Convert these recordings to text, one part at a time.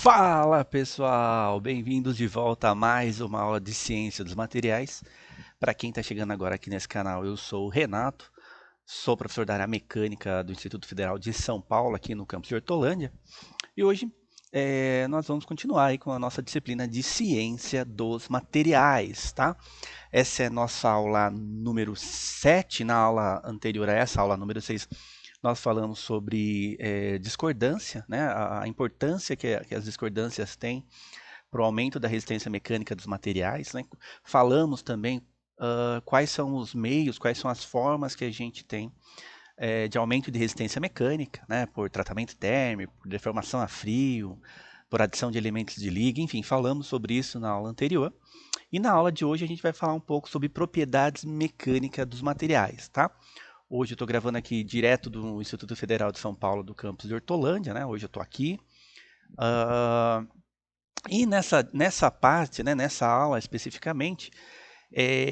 Fala pessoal, bem-vindos de volta a mais uma aula de ciência dos materiais. Para quem está chegando agora aqui nesse canal, eu sou o Renato, sou professor da área mecânica do Instituto Federal de São Paulo, aqui no campus de Hortolândia. E hoje nós vamos continuar aí com a nossa disciplina de ciência dos materiais, tá? Essa é a nossa aula número 7. Na aula anterior a essa, aula número 6, nós falamos sobre discordância, né? A importância que as discordâncias têm para o aumento da resistência mecânica dos materiais, né? Falamos também quais são os meios, quais são as formas que a gente tem de aumento de resistência mecânica, né? Por tratamento térmico, por deformação a frio, por adição de elementos de liga, enfim, falamos sobre isso na aula anterior. E na aula de hoje a gente vai falar um pouco sobre propriedades mecânicas dos materiais, tá? Hoje eu estou gravando aqui direto do Instituto Federal de São Paulo, do campus de Hortolândia, né? Hoje eu estou aqui. E nessa parte, né, nessa aula especificamente,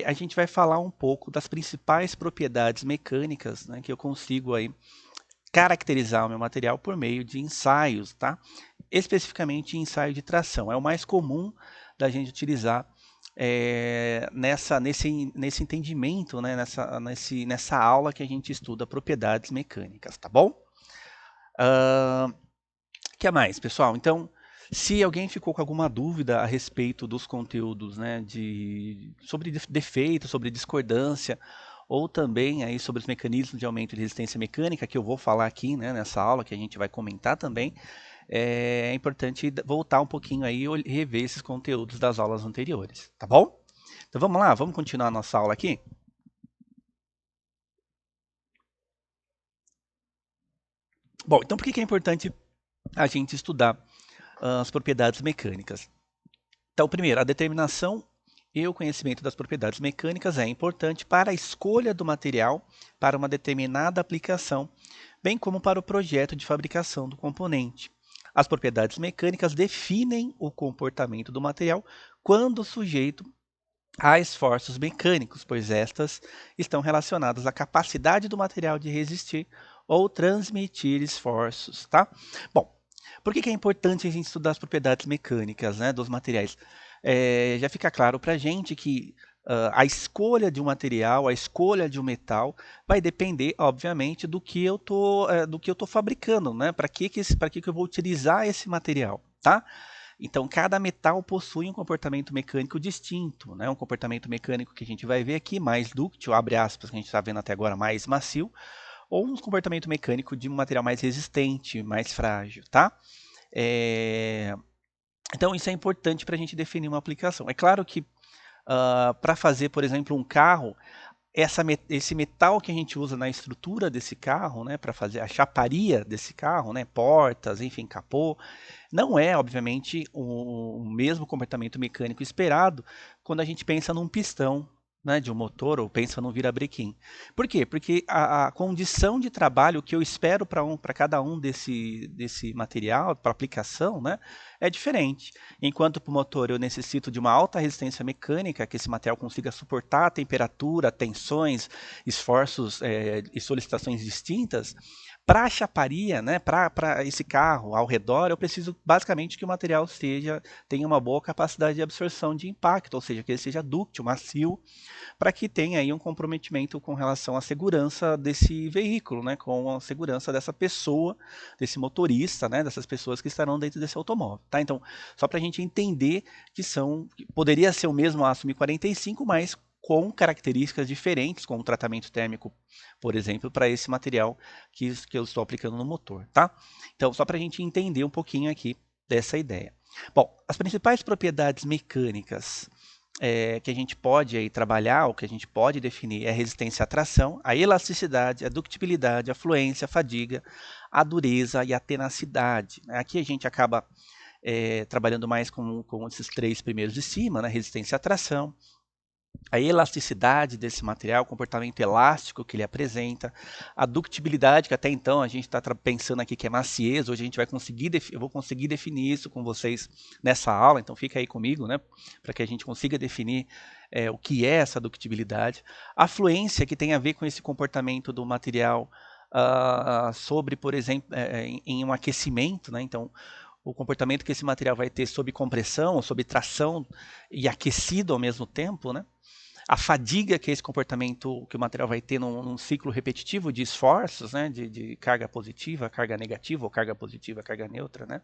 a gente vai falar um pouco das principais propriedades mecânicas, né, que eu consigo aí caracterizar o meu material por meio de ensaios, tá? Especificamente ensaio de tração. É o mais comum da gente utilizar nesse entendimento, né, nessa aula que a gente estuda propriedades mecânicas, tá bom? Que mais, pessoal? Então, se alguém ficou com alguma dúvida a respeito dos conteúdos, né, sobre defeito, sobre discordância, ou também aí sobre os mecanismos de aumento de resistência mecânica, que eu vou falar aqui, né, nessa aula, que a gente vai comentar também, é importante voltar um pouquinho aí e rever esses conteúdos das aulas anteriores, tá bom? Então vamos lá, vamos continuar a nossa aula aqui? Bom, então por que é importante a gente estudar as propriedades mecânicas? Então, primeiro, a determinação e o conhecimento das propriedades mecânicas é importante para a escolha do material para uma determinada aplicação, bem como para o projeto de fabricação do componente. As propriedades mecânicas definem o comportamento do material quando sujeito a esforços mecânicos, pois estas estão relacionadas à capacidade do material de resistir ou transmitir esforços, tá? Bom, por que é importante a gente estudar as propriedades mecânicas, né, dos materiais? Já fica claro para a gente que a escolha de um material, a escolha de um metal, vai depender, obviamente, do que eu tô fabricando, né? Para que eu vou utilizar esse material, tá? Então, cada metal possui um comportamento mecânico distinto, né? Um comportamento mecânico que a gente vai ver aqui, mais dúctil, abre aspas, que a gente está vendo até agora, mais macio, ou um comportamento mecânico de um material mais resistente, mais frágil, tá? É... Então, isso é importante para a gente definir uma aplicação. É claro que para fazer, por exemplo, um carro, esse metal que a gente usa na estrutura desse carro, né, para fazer a chaparia desse carro, né, portas, enfim, capô, não é, obviamente, o mesmo comportamento mecânico esperado quando a gente pensa num pistão, né, de um motor ou pensa num virabrequim. Por quê? Porque a condição de trabalho que eu espero para cada um desse material, para aplicação, né, é diferente. Enquanto para o motor eu necessito de uma alta resistência mecânica, que esse material consiga suportar a temperatura, tensões, esforços e solicitações distintas, para a chaparia, né, para esse carro ao redor, eu preciso basicamente que o material tenha uma boa capacidade de absorção de impacto, ou seja, que ele seja dúctil, macio, para que tenha aí um comprometimento com relação à segurança desse veículo, né, com a segurança dessa pessoa, desse motorista, né, dessas pessoas que estarão dentro desse automóvel. Tá? Então, só para a gente entender que poderia ser o mesmo aço 1045, mas com características diferentes, com um tratamento térmico, por exemplo, para esse material que eu estou aplicando no motor. Tá? Então, só para a gente entender um pouquinho aqui dessa ideia. Bom, as principais propriedades mecânicas que a gente pode aí trabalhar, ou que a gente pode definir, é a resistência à tração, a elasticidade, a ductibilidade, a fluência, a fadiga, a dureza e a tenacidade. Aqui a gente acaba trabalhando mais com esses três primeiros de cima, né? Resistência à tração, a elasticidade desse material, o comportamento elástico que ele apresenta, a ductibilidade, que até então a gente está pensando aqui que é maciez, hoje a gente vai eu vou conseguir definir isso com vocês nessa aula, então fica aí comigo, né, para que a gente consiga definir o que é essa ductibilidade. A fluência, que tem a ver com esse comportamento do material sobre, por exemplo, em um aquecimento, né, então o comportamento que esse material vai ter sob compressão, sob tração e aquecido ao mesmo tempo, né? A fadiga que esse comportamento que o material vai ter num ciclo repetitivo de esforços, né? De carga positiva, carga negativa, ou carga positiva, carga neutra, né?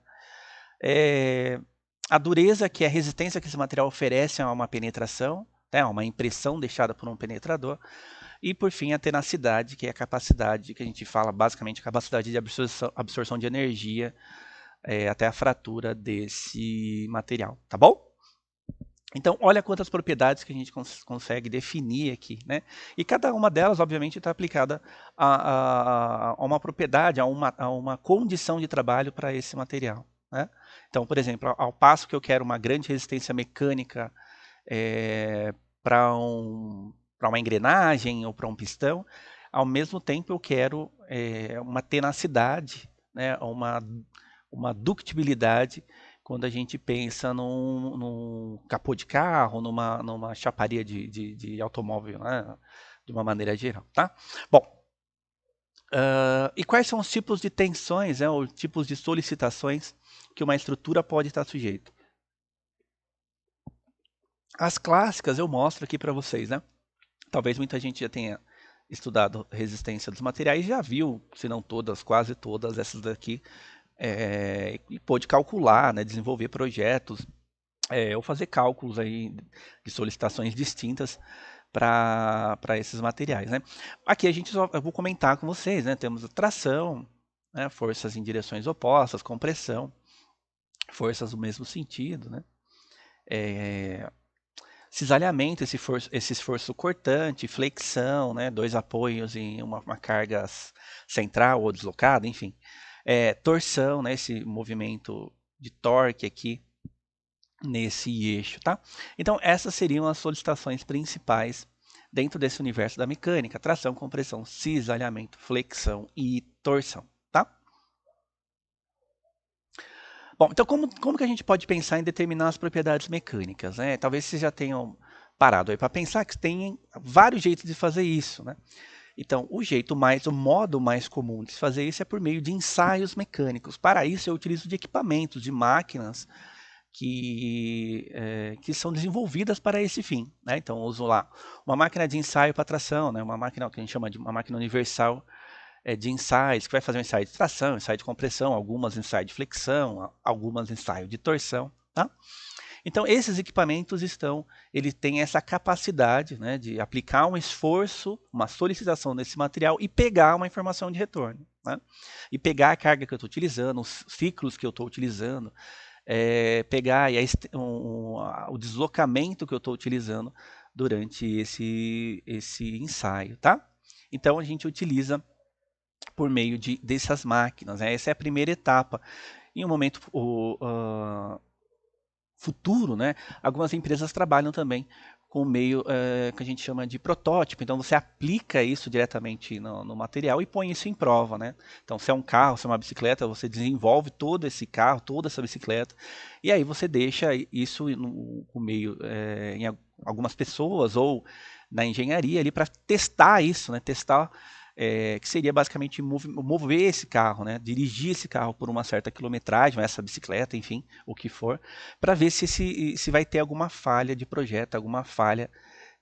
A dureza, que é a resistência que esse material oferece a uma penetração, né? Uma impressão deixada por um penetrador. E, por fim, a tenacidade, que é a capacidade, que a gente fala basicamente, a capacidade de absorção de energia até a fratura desse material, tá bom? Então, olha quantas propriedades que a gente consegue definir aqui, né? E cada uma delas, obviamente, está aplicada a uma propriedade, a uma condição de trabalho para esse material, né? Então, por exemplo, ao passo que eu quero uma grande resistência mecânica para uma engrenagem ou para um pistão, ao mesmo tempo eu quero uma tenacidade, né? Uma ductibilidade quando a gente pensa num capô de carro, numa chaparia de automóvel, né? De uma maneira geral, tá? Bom, e quais são os tipos de tensões, né? Ou tipos de solicitações que uma estrutura pode estar sujeita? As clássicas eu mostro aqui para vocês, né? Talvez muita gente já tenha estudado resistência dos materiais e já viu, se não todas, quase todas essas daqui, e pôde calcular, né, desenvolver projetos, ou fazer cálculos aí de solicitações distintas para esses materiais, né? Aqui eu vou comentar com vocês, né? Temos a tração, né, forças em direções opostas, compressão, forças do mesmo sentido, né? Cisalhamento, esse esforço cortante, flexão, né, dois apoios em uma carga central ou deslocada, enfim. Torção, né, esse movimento de torque aqui nesse eixo, tá? Então, essas seriam as solicitações principais dentro desse universo da mecânica: tração, compressão, cisalhamento, flexão e torção, tá? Bom, então como que a gente pode pensar em determinar as propriedades mecânicas, né? Talvez vocês já tenham parado aí para pensar que tem vários jeitos de fazer isso, né? Então, o modo mais comum de fazer isso é por meio de ensaios mecânicos. Para isso, eu utilizo de equipamentos, de máquinas que são desenvolvidas para esse fim, né? Então, eu uso lá uma máquina de ensaio para tração, né? Uma máquina que a gente chama de uma máquina universal de ensaios, que vai fazer um ensaio de tração, ensaio de compressão, algumas ensaio de flexão, algumas ensaio de torção, tá? Então, esses equipamentos eles têm essa capacidade, né, de aplicar um esforço, uma solicitação nesse material e pegar uma informação de retorno, né? E pegar a carga que eu estou utilizando, os ciclos que eu estou utilizando, pegar o deslocamento que eu estou utilizando durante esse ensaio, tá? Então, a gente utiliza por meio dessas máquinas, né? Essa é a primeira etapa. Em um momento futuro, né, algumas empresas trabalham também com o meio que a gente chama de protótipo. Então, você aplica isso diretamente no material e põe isso em prova, né? Então, se é um carro, se é uma bicicleta, você desenvolve todo esse carro, toda essa bicicleta, e aí você deixa isso no meio em algumas pessoas ou na engenharia ali para testar isso, né? Testar que seria basicamente mover esse carro, né? Dirigir esse carro por uma certa quilometragem, essa bicicleta, enfim, o que for, para ver se vai ter alguma falha de projeto, alguma falha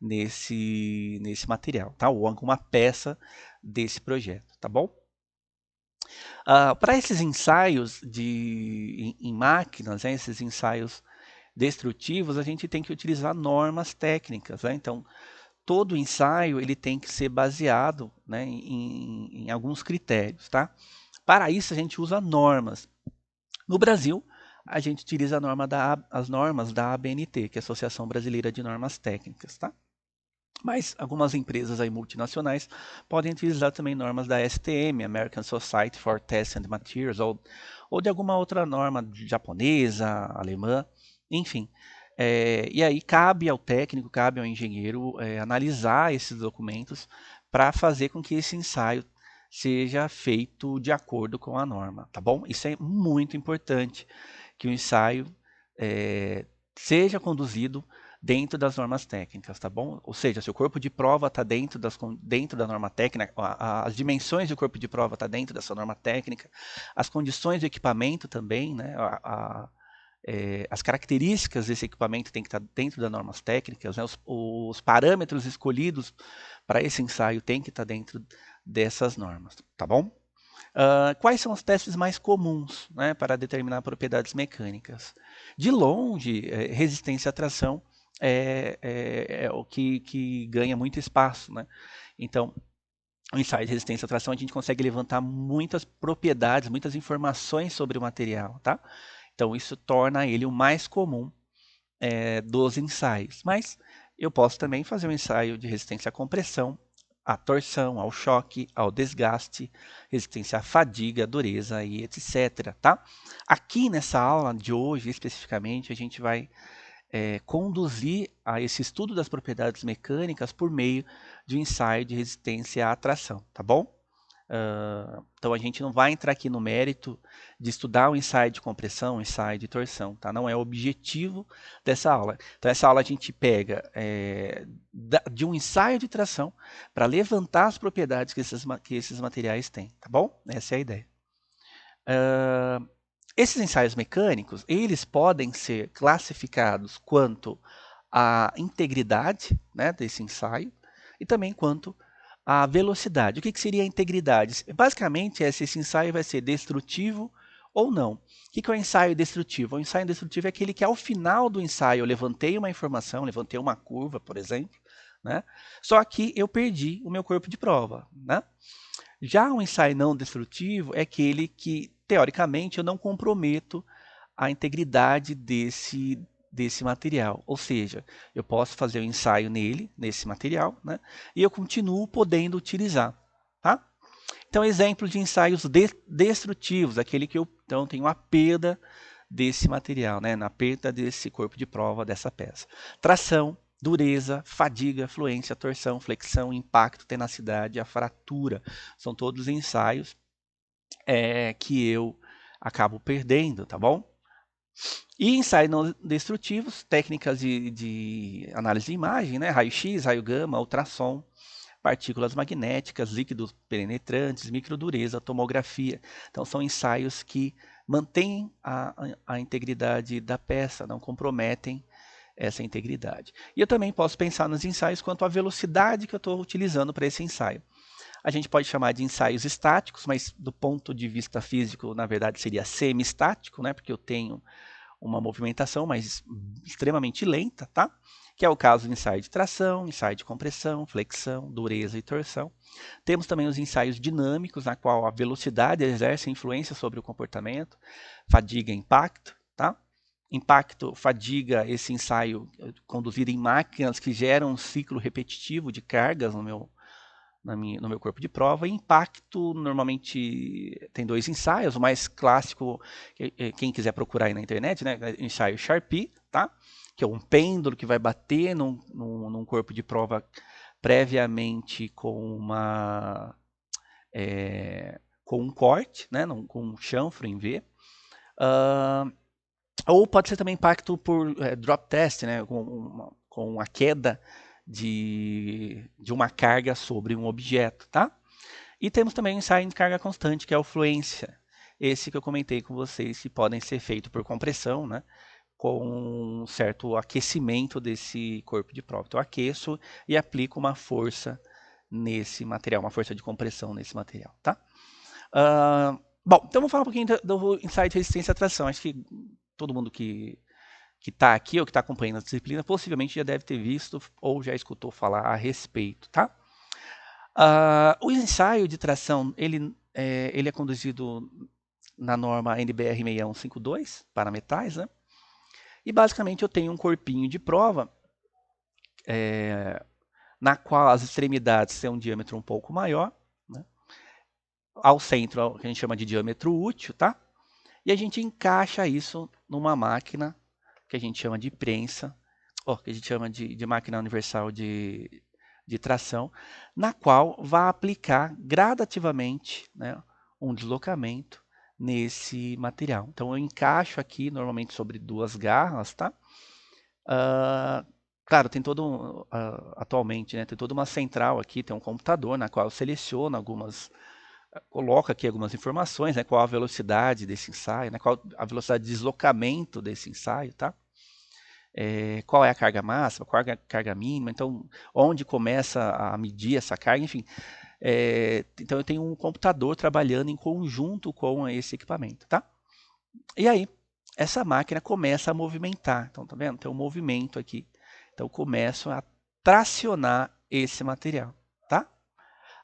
nesse material, tá? Ou alguma peça desse projeto, tá bom? Para esses ensaios em máquinas, né, esses ensaios destrutivos, a gente tem que utilizar normas técnicas, né? Então, todo ensaio ele tem que ser baseado, né, em alguns critérios, tá? Para isso a gente usa normas. No Brasil, a gente utiliza as normas da ABNT, que é a Associação Brasileira de Normas Técnicas, tá? Mas algumas empresas aí multinacionais podem utilizar também normas da STM, American Society for Tests and Materials, ou de alguma outra norma japonesa, alemã, enfim. E aí cabe ao técnico, cabe ao engenheiro analisar esses documentos para fazer com que esse ensaio seja feito de acordo com a norma, tá bom? Isso é muito importante, que o ensaio seja conduzido dentro das normas técnicas, tá bom? Ou seja, se o corpo de prova está dentro da norma técnica, as dimensões do corpo de prova está dentro dessa norma técnica, as condições do equipamento também, né? As características desse equipamento têm que estar dentro das normas técnicas, né? Os parâmetros escolhidos para esse ensaio têm que estar dentro dessas normas, tá bom? Quais são os testes mais comuns, né, para determinar propriedades mecânicas? De longe, resistência à tração é o que ganha muito espaço, né? Então, no ensaio de resistência à tração, a gente consegue levantar muitas propriedades, muitas informações sobre o material, tá? Então, isso torna ele o mais comum dos ensaios. Mas eu posso também fazer um ensaio de resistência à compressão, à torção, ao choque, ao desgaste, resistência à fadiga, dureza e etc. Tá? Aqui nessa aula de hoje, especificamente, a gente vai conduzir a esse estudo das propriedades mecânicas por meio de um ensaio de resistência à tração, tá bom? Então a gente não vai entrar aqui no mérito de estudar o ensaio de compressão, o ensaio de torção, tá? Não é o objetivo dessa aula. Então essa aula a gente pega de um ensaio de tração para levantar as propriedades que esses materiais têm, tá bom? Essa é a ideia. Esses ensaios mecânicos, eles podem ser classificados quanto à integridade, né, desse ensaio e também quanto à velocidade. O que seria a integridade? Basicamente, se esse ensaio vai ser destrutivo ou não. O que é o ensaio destrutivo? O ensaio destrutivo é aquele que ao final do ensaio eu levantei uma informação, levantei uma curva, por exemplo, né? Só que eu perdi o meu corpo de prova, né? Já o ensaio não destrutivo é aquele que, teoricamente, eu não comprometo a integridade desse material. Ou seja, eu posso fazer o ensaio nesse material, né? E eu continuo podendo utilizar. Tá? Então, exemplo de ensaios destrutivos, aquele que eu então, tenho a perda desse material, né? Na perda desse corpo de prova dessa peça. Tração, dureza, fadiga, fluência, torção, flexão, impacto, tenacidade, a fratura. São todos ensaios que eu acabo perdendo, tá bom? E ensaios não destrutivos, técnicas de análise de imagem, né? Raio-X, raio-gama, ultrassom, partículas magnéticas, líquidos penetrantes, microdureza, tomografia. Então são ensaios que mantêm a integridade da peça, não comprometem essa integridade. E eu também posso pensar nos ensaios quanto à velocidade que eu estou utilizando para esse ensaio. A gente pode chamar de ensaios estáticos, mas do ponto de vista físico, na verdade, seria semi-estático, né? Porque eu tenho uma movimentação, mas extremamente lenta, tá? Que é o caso do ensaio de tração, ensaio de compressão, flexão, dureza e torção. Temos também os ensaios dinâmicos, na qual a velocidade exerce influência sobre o comportamento, fadiga e impacto, tá? Impacto, fadiga, esse ensaio conduzido em máquinas que geram um ciclo repetitivo de cargas no meu corpo de prova. E impacto, normalmente tem dois ensaios. O mais clássico, quem quiser procurar aí na internet, né, ensaio Sharpie, tá? Que é um pêndulo que vai bater num corpo de prova previamente com com um corte, né, com um chanfro em V. Ou pode ser também impacto por drop test, né, com a queda de uma carga sobre um objeto, tá? E temos também o ensaio de carga constante, que é a fluência. Esse que eu comentei com vocês, que podem ser feitos por compressão, né? Com um certo aquecimento desse corpo de prova. Então, eu aqueço e aplico uma força nesse material, uma força de compressão nesse material, tá? Bom, então vamos falar um pouquinho do ensaio de resistência à tração. Acho que todo mundo que está aqui ou que está acompanhando a disciplina possivelmente já deve ter visto ou já escutou falar a respeito, tá? O ensaio de tração, ele é conduzido na norma NBR 6152 para metais, né? E basicamente eu tenho um corpinho de prova na qual as extremidades têm um diâmetro um pouco maior, né? Ao centro, que a gente chama de diâmetro útil, tá? E a gente encaixa isso numa máquina que a gente chama de prensa, que a gente chama de máquina universal de tração, na qual vai aplicar gradativamente, né, um deslocamento nesse material. Então eu encaixo aqui normalmente sobre duas garras, tá? Claro, tem todo, atualmente, né, tem toda uma central aqui, tem um computador na qual eu seleciono algumas, coloco aqui algumas informações, né, qual a velocidade desse ensaio, né, qual a velocidade de deslocamento desse ensaio, tá? Qual é a carga máxima, qual é a carga mínima, então onde começa a medir essa carga, enfim. Então eu tenho um computador trabalhando em conjunto com esse equipamento, tá? E aí, essa máquina começa a movimentar, então tá vendo? Tem um movimento aqui. Então eu começo a tracionar esse material, tá?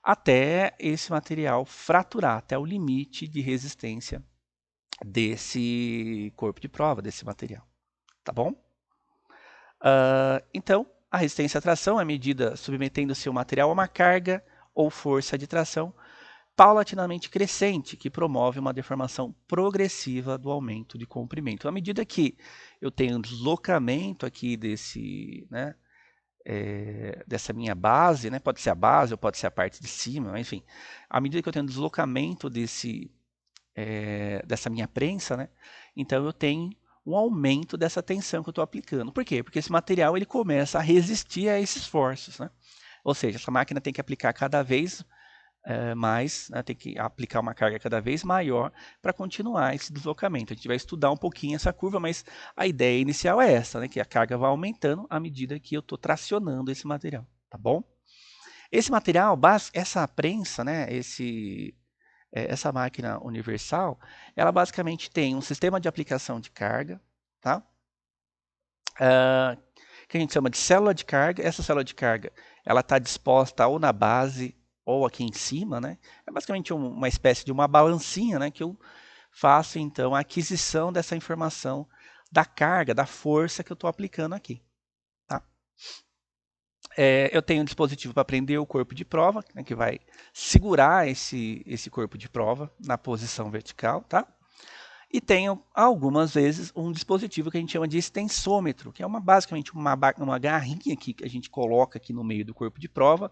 Até esse material fraturar, até o limite de resistência desse corpo de prova, desse material, tá bom? Então, a resistência à tração é medida submetendo-se o material a uma carga ou força de tração paulatinamente crescente, que promove uma deformação progressiva do aumento de comprimento. À medida que eu tenho um deslocamento aqui desse, né, dessa minha base, né, pode ser a base ou pode ser a parte de cima, enfim, à medida que eu tenho um deslocamento dessa minha prensa, né, então eu tenho um aumento dessa tensão que eu estou aplicando. Por quê? Porque esse material ele começa a resistir a esses esforços, né? Ou seja, essa máquina tem que aplicar cada vez mais, né, tem que aplicar uma carga cada vez maior para continuar esse deslocamento. A gente vai estudar um pouquinho essa curva, mas a ideia inicial é essa, né, que a carga vai aumentando à medida que eu estou tracionando esse material, tá bom? Esse material, essa prensa, né, essa máquina universal, ela basicamente tem um sistema de aplicação de carga, tá? Que a gente chama de célula de carga. Essa célula de carga, ela está disposta ou na base ou aqui em cima, né? É basicamente uma espécie de uma balancinha, né? Que eu faço então a aquisição dessa informação da carga, da força que eu estou aplicando aqui, tá? Eu tenho um dispositivo para prender o corpo de prova, né, que vai segurar esse corpo de prova na posição vertical, tá? E tenho algumas vezes um dispositivo que a gente chama de extensômetro, que é basicamente uma garrinha que a gente coloca aqui no meio do corpo de prova.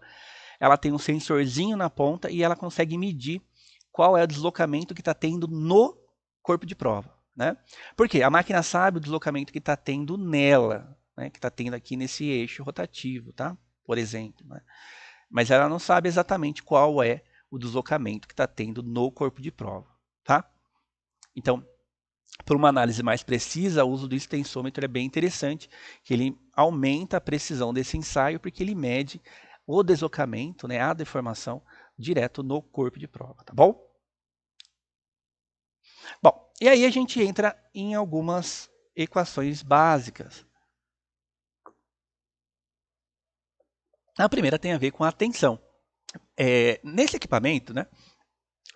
Ela tem um sensorzinho na ponta e ela consegue medir qual é o deslocamento que está tendo no corpo de prova, né? Porque a máquina sabe o deslocamento que está tendo nela, né? Que está tendo aqui nesse eixo rotativo, tá? Por exemplo, né? Mas ela não sabe exatamente qual é o deslocamento que está tendo no corpo de prova, tá? Então, para uma análise mais precisa, o uso do extensômetro é bem interessante, que ele aumenta a precisão desse ensaio, porque ele mede o deslocamento, né, a deformação, direto no corpo de prova, tá bom? Bom, e aí a gente entra em algumas equações básicas. A primeira tem a ver com a tensão. Nesse equipamento, né,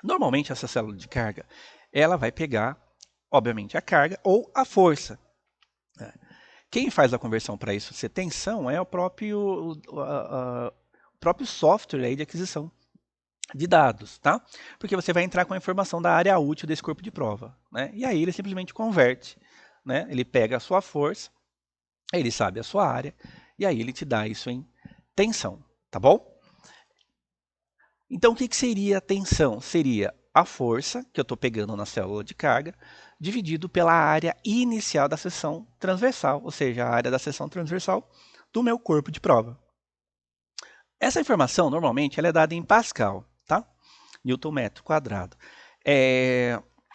normalmente essa célula de carga, ela vai pegar, obviamente, a carga ou a força. Quem faz a conversão para isso ser tensão é o próprio software aí de aquisição de dados, tá? Porque você vai entrar com a informação da área útil desse corpo de prova, né? E aí ele simplesmente converte, né? Ele pega a sua força, ele sabe a sua área, e aí ele te dá isso em tensão, tá bom? Então o que seria a tensão? Seria a força que eu estou pegando na célula de carga, dividido pela área inicial da seção transversal, ou seja, a área da seção transversal do meu corpo de prova. Essa informação, normalmente, ela é dada em Pascal, tá? Newton metro quadrado.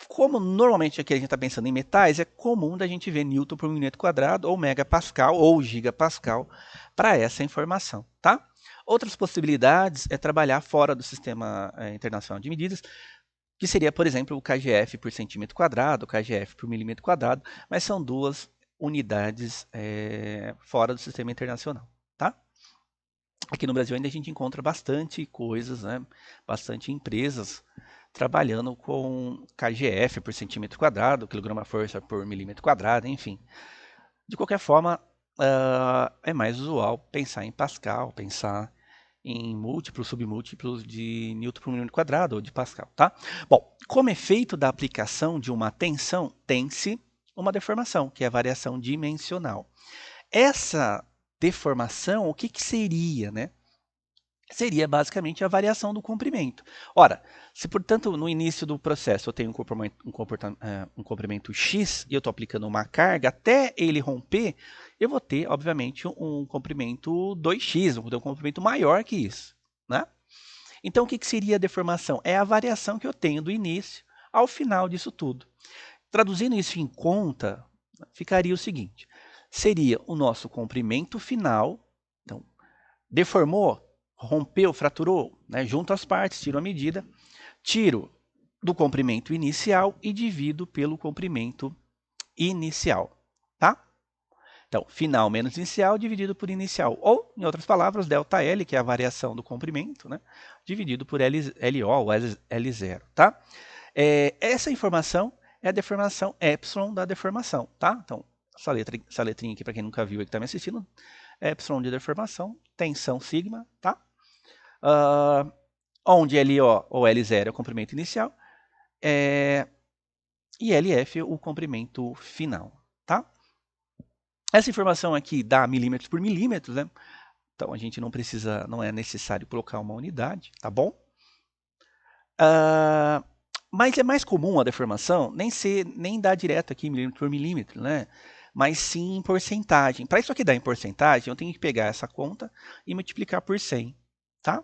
Como normalmente aqui a gente está pensando em metais, é comum da gente ver Newton por milímetro quadrado, ou megapascal, ou gigapascal, para essa informação, tá? Outras possibilidades é trabalhar fora do Sistema Internacional de Medidas, que seria, por exemplo, o kgf por centímetro quadrado, o kgf por milímetro quadrado, mas são duas unidades fora do Sistema Internacional, tá? Aqui no Brasil ainda a gente encontra bastante coisas, né? Bastante empresas trabalhando com kgf por centímetro quadrado, quilograma-força por milímetro quadrado, enfim. De qualquer forma, é mais usual pensar em Pascal, pensar em múltiplos, submúltiplos de Newton por milímetro quadrado ou de Pascal, tá? Bom, como efeito da aplicação de uma tensão, tem-se uma deformação, que é a variação dimensional. Essa deformação, o que seria, né? seria basicamente a variação do comprimento. Ora, se portanto no início do processo eu tenho um comprimento X e eu estou aplicando uma carga, até ele romper, eu vou ter, obviamente, um comprimento 2x, vou ter um comprimento maior que isso, né? Então, o que seria a deformação? É a variação que eu tenho do início ao final disso tudo. Traduzindo isso em conta, ficaria o seguinte: seria o nosso comprimento final. Então, deformou, rompeu, fraturou, né? Junto as partes, tiro a medida, tiro do comprimento inicial e divido pelo comprimento inicial, tá? Então, final menos inicial dividido por inicial. Ou, em outras palavras, ΔL, que é a variação do comprimento, né? Dividido por LO ou L0, tá? Essa informação é a deformação epsilon da deformação, tá? Então, essa letrinha aqui, para quem nunca viu e que está me assistindo, epsilon de deformação, tensão sigma, tá? Onde LO ou L0 é o comprimento inicial e LF o comprimento final, tá? Essa informação aqui dá milímetros por milímetros, né? Então a gente não é necessário colocar uma unidade, tá bom? Mas é mais comum a deformação nem dar direto aqui milímetro por milímetro, né? Mas sim em porcentagem. Para isso aqui dar em porcentagem, eu tenho que pegar essa conta e multiplicar por 100, tá?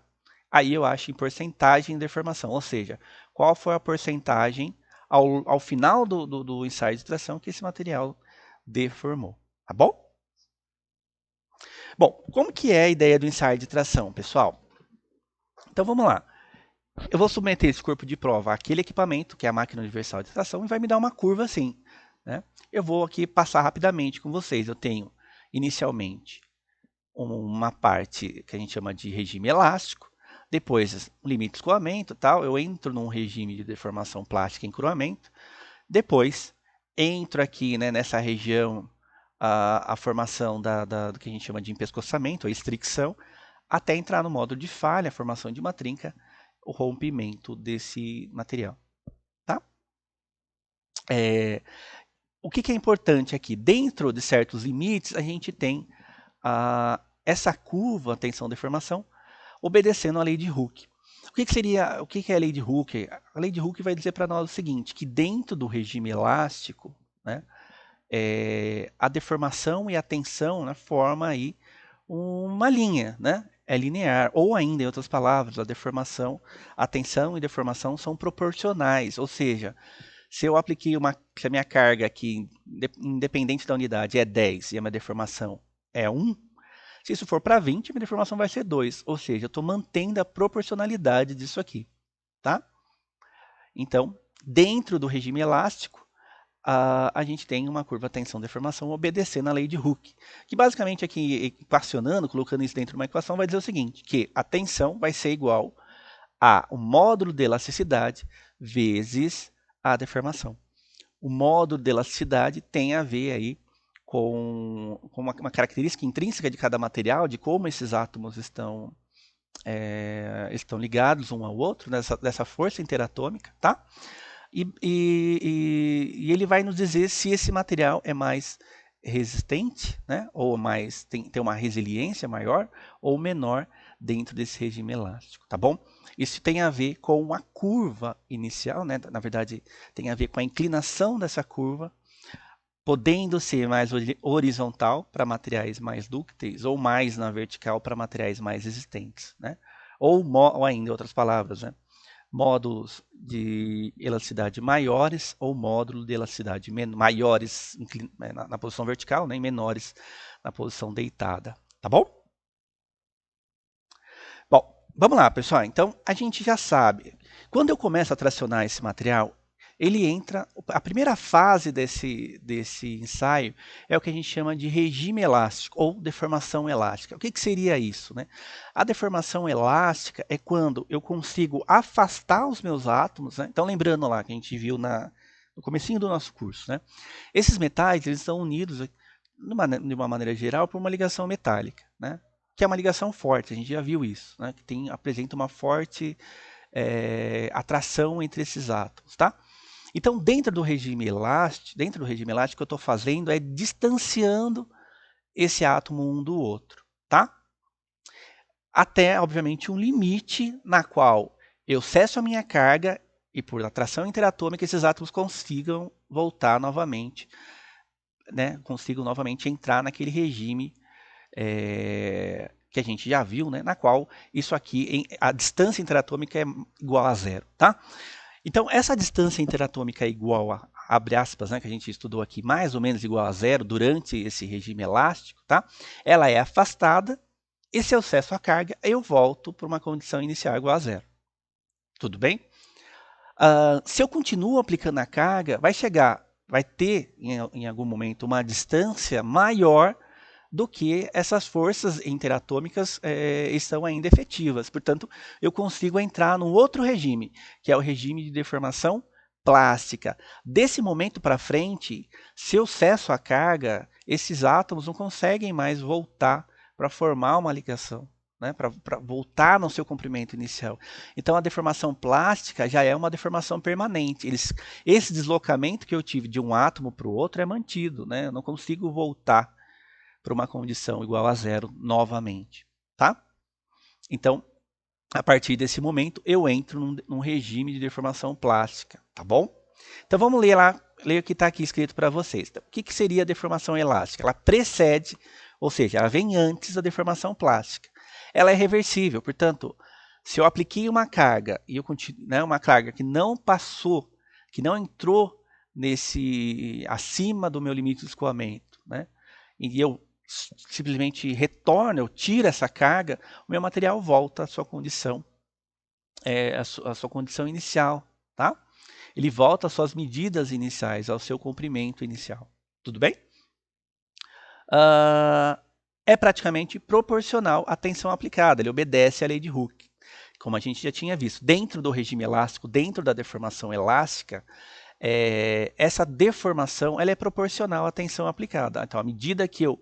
Aí eu acho em porcentagem de deformação, ou seja, qual foi a porcentagem ao final do ensaio de tração que esse material deformou, tá bom? Bom, como que é a ideia do ensaio de tração, pessoal? Então vamos lá. Eu vou submeter esse corpo de prova àquele equipamento, que é a máquina universal de tração, e vai me dar uma curva assim, né? Eu vou aqui passar rapidamente com vocês. Eu tenho, inicialmente, uma parte que a gente chama de regime elástico, depois limite de escoamento, tal. Eu entro num regime de deformação plástica em encruamento, depois entro aqui, né, nessa região a formação do que a gente chama de empescoçamento, a estricção, até entrar no módulo de falha, a formação de uma trinca, o rompimento desse material. Tá? O que é importante aqui? Dentro de certos limites, a gente tem essa curva, tensão-deformação, obedecendo à lei de Hooke. O que é a lei de Hooke? A lei de Hooke vai dizer para nós o seguinte, que dentro do regime elástico, né, a deformação e a tensão, né, formam aí uma linha, né? É linear, ou ainda, em outras palavras, a tensão e deformação são proporcionais, ou seja, se eu apliquei se a minha carga aqui, independente da unidade, é 10 e a minha deformação é 1, se isso for para 20, a minha deformação vai ser 2, ou seja, eu estou mantendo a proporcionalidade disso aqui, tá? Então, dentro do regime elástico, a gente tem uma curva tensão-deformação obedecendo à lei de Hooke, que basicamente aqui, equacionando, colocando isso dentro de uma equação, vai dizer o seguinte, que a tensão vai ser igual ao módulo de elasticidade vezes a deformação. O módulo de elasticidade tem a ver aí com uma característica intrínseca de cada material, de como esses átomos estão ligados um ao outro, dessa força interatômica, tá? E ele vai nos dizer se esse material é mais resistente, né, ou tem uma resiliência maior ou menor dentro desse regime elástico, tá bom? Isso tem a ver com a curva inicial, né? Na verdade, tem a ver com a inclinação dessa curva, podendo ser mais horizontal para materiais mais dúcteis ou mais na vertical para materiais mais resistentes, né? Ou ainda, em outras palavras, né? Módulos de elasticidade maiores ou módulo de elasticidade maiores na posição vertical, né, e menores na posição deitada. Tá bom? Bom, vamos lá, pessoal. Então, a gente já sabe. Quando eu começo a tracionar esse material, ele entra... A primeira fase desse ensaio é o que a gente chama de regime elástico ou deformação elástica. O que seria isso, né? A deformação elástica é quando eu consigo afastar os meus átomos, né? Então, lembrando lá que a gente viu no comecinho do nosso curso, né? Esses metais eles estão unidos, de uma maneira geral, por uma ligação metálica, né? Que é uma ligação forte, a gente já viu isso, né? Que apresenta uma forte atração entre esses átomos, tá? Então, dentro do regime elástico, o que eu estou fazendo é distanciando esse átomo um do outro, tá? até, obviamente, um limite na qual eu cesso a minha carga e, por atração interatômica, esses átomos consigam voltar novamente, né? Consigam novamente entrar naquele regime que a gente já viu, né? Na qual isso aqui, a distância interatômica é igual a zero, tá? Então, essa distância interatômica é igual a, abre aspas, né, que a gente estudou aqui, mais ou menos igual a zero durante esse regime elástico, tá? Ela é afastada e se eu cesso a carga, eu volto para uma condição inicial igual a zero. Tudo bem? Se eu continuo aplicando a carga, vai ter em algum momento uma distância maior do que essas forças interatômicas estão ainda efetivas. Portanto, eu consigo entrar num outro regime, que é o regime de deformação plástica. Desse momento para frente, se eu cesso a carga, esses átomos não conseguem mais voltar para formar uma ligação, né, para voltar no seu comprimento inicial. Então, a deformação plástica já é uma deformação permanente. Esse deslocamento que eu tive de um átomo para o outro é mantido, né? Eu não consigo voltar para uma condição igual a zero novamente, tá? Então, a partir desse momento, eu entro num regime de deformação plástica, tá bom? Então, vamos ler o que está aqui escrito para vocês. Então, o que seria a deformação elástica? Ela precede, ou seja, ela vem antes da deformação plástica. Ela é reversível, portanto, se eu apliquei uma carga e eu continuo, né, uma carga que não passou, que não entrou acima do meu limite de escoamento, né, e eu simplesmente retorno, eu tiro essa carga, o meu material volta à sua condição, à sua condição inicial, tá? Ele volta às suas medidas iniciais, ao seu comprimento inicial. Tudo bem? É praticamente proporcional à tensão aplicada, ele obedece à lei de Hooke. Como a gente já tinha visto, dentro do regime elástico, dentro da deformação elástica, essa deformação ela é proporcional à tensão aplicada. Então, à medida que eu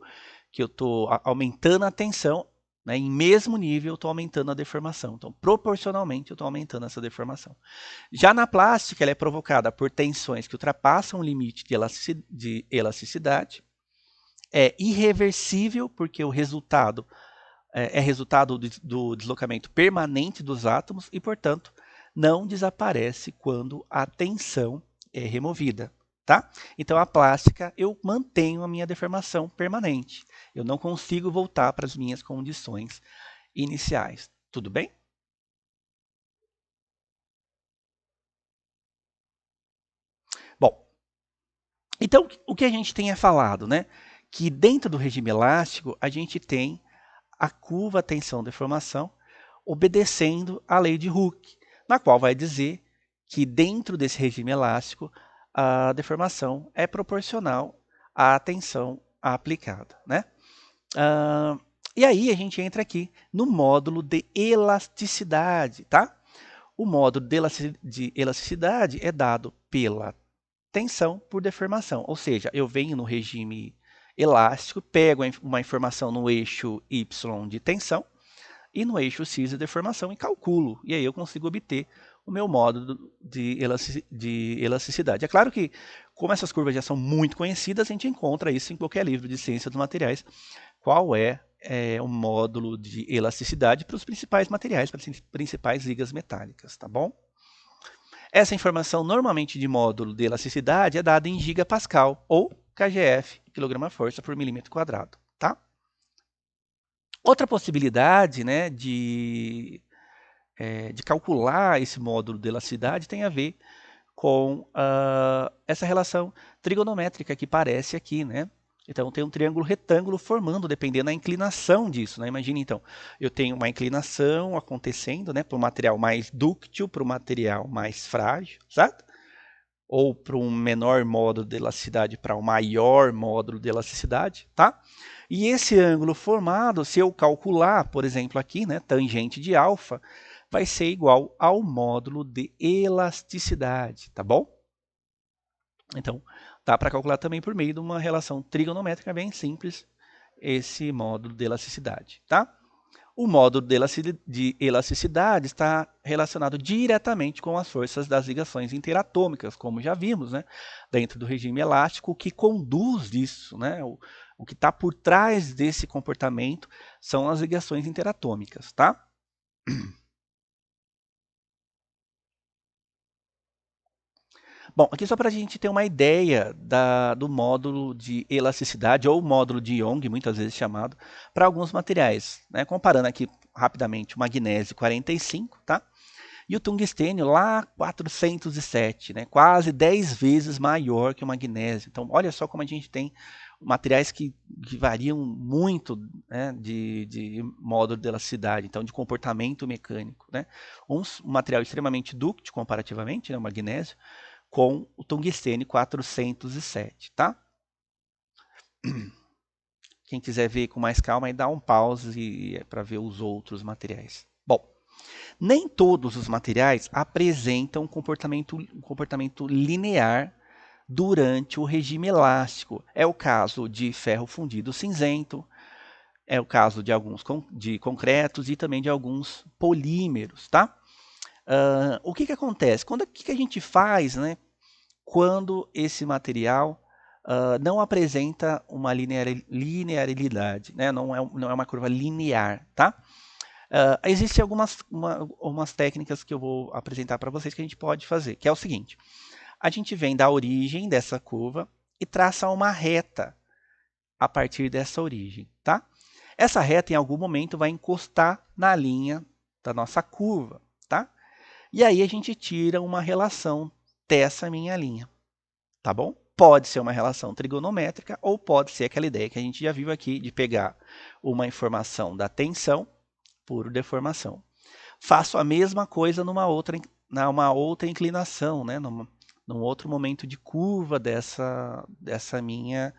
estou aumentando a tensão, né, em mesmo nível eu estou aumentando a deformação. Então, proporcionalmente, eu estou aumentando essa deformação. Já na plástica, ela é provocada por tensões que ultrapassam o limite de elasticidade. É irreversível, porque o resultado é resultado do deslocamento permanente dos átomos e, portanto, não desaparece quando a tensão é removida. Tá? Então, a plástica, eu mantenho a minha deformação permanente. Eu não consigo voltar para as minhas condições iniciais. Tudo bem? Bom, então o que a gente tem falado, né? Que dentro do regime elástico, a gente tem a curva tensão-deformação obedecendo à lei de Hooke, na qual vai dizer que dentro desse regime elástico, a deformação é proporcional à tensão aplicada, né? E aí a gente entra aqui no módulo de elasticidade, tá? O módulo de elasticidade é dado pela tensão por deformação, ou seja, eu venho no regime elástico, pego uma informação no eixo Y de tensão e no eixo X de deformação e calculo, e aí eu consigo obter o meu módulo de elasticidade. É claro que, como essas curvas já são muito conhecidas, a gente encontra isso em qualquer livro de ciência dos materiais, qual é o módulo de elasticidade para os principais materiais, para as principais ligas metálicas, tá bom? Essa informação normalmente de módulo de elasticidade é dada em gigapascal ou kgf, quilograma-força por milímetro quadrado, tá? Outra possibilidade, né, de calcular esse módulo de elasticidade tem a ver com essa relação trigonométrica que parece aqui, né? Então, tem um triângulo retângulo formando, dependendo da inclinação disso, né? Imagine, então, eu tenho uma inclinação acontecendo, né? Para o material mais dúctil, para o material mais frágil, certo? Ou para um menor módulo de elasticidade para um maior módulo de elasticidade, tá? E esse ângulo formado, se eu calcular, por exemplo, aqui, né? Tangente de alfa, vai ser igual ao módulo de elasticidade, tá bom? Então, dá para calcular também por meio de uma relação trigonométrica bem simples esse módulo de elasticidade, tá? O módulo de elasticidade está relacionado diretamente com as forças das ligações interatômicas, como já vimos, né? Dentro do regime elástico, o que conduz isso, né? O que está por trás desse comportamento são as ligações interatômicas, tá? Bom, aqui só para a gente ter uma ideia do módulo de elasticidade, ou módulo de Young, muitas vezes chamado, para alguns materiais. Né? Comparando aqui rapidamente o magnésio 45, tá? E o tungstênio lá 407, né? Quase 10 vezes maior que o magnésio. Então, olha só como a gente tem materiais que variam muito, né, de módulo de elasticidade, então de comportamento mecânico. Né? Um material extremamente dúctil comparativamente, né, o magnésio, com o tungstênio 407, tá? Quem quiser ver com mais calma, aí dá um pause para ver os outros materiais. Bom, nem todos os materiais apresentam um comportamento linear durante o regime elástico. É o caso de ferro fundido cinzento, é o caso de alguns de concretos e também de alguns polímeros, tá? O que acontece? O que a gente faz, né, quando esse material não apresenta uma linearidade, né? Não é uma curva linear, tá? Existem algumas técnicas que eu vou apresentar para vocês que a gente pode fazer, que é o seguinte: a gente vem da origem dessa curva e traça uma reta a partir dessa origem, tá? Essa reta em algum momento vai encostar na linha da nossa curva, tá? E aí a gente tira uma relação dessa minha linha, tá bom? Pode ser uma relação trigonométrica ou pode ser aquela ideia que a gente já viu aqui de pegar uma informação da tensão por deformação. Faço a mesma coisa numa outra inclinação, né? Num outro momento de curva dessa minha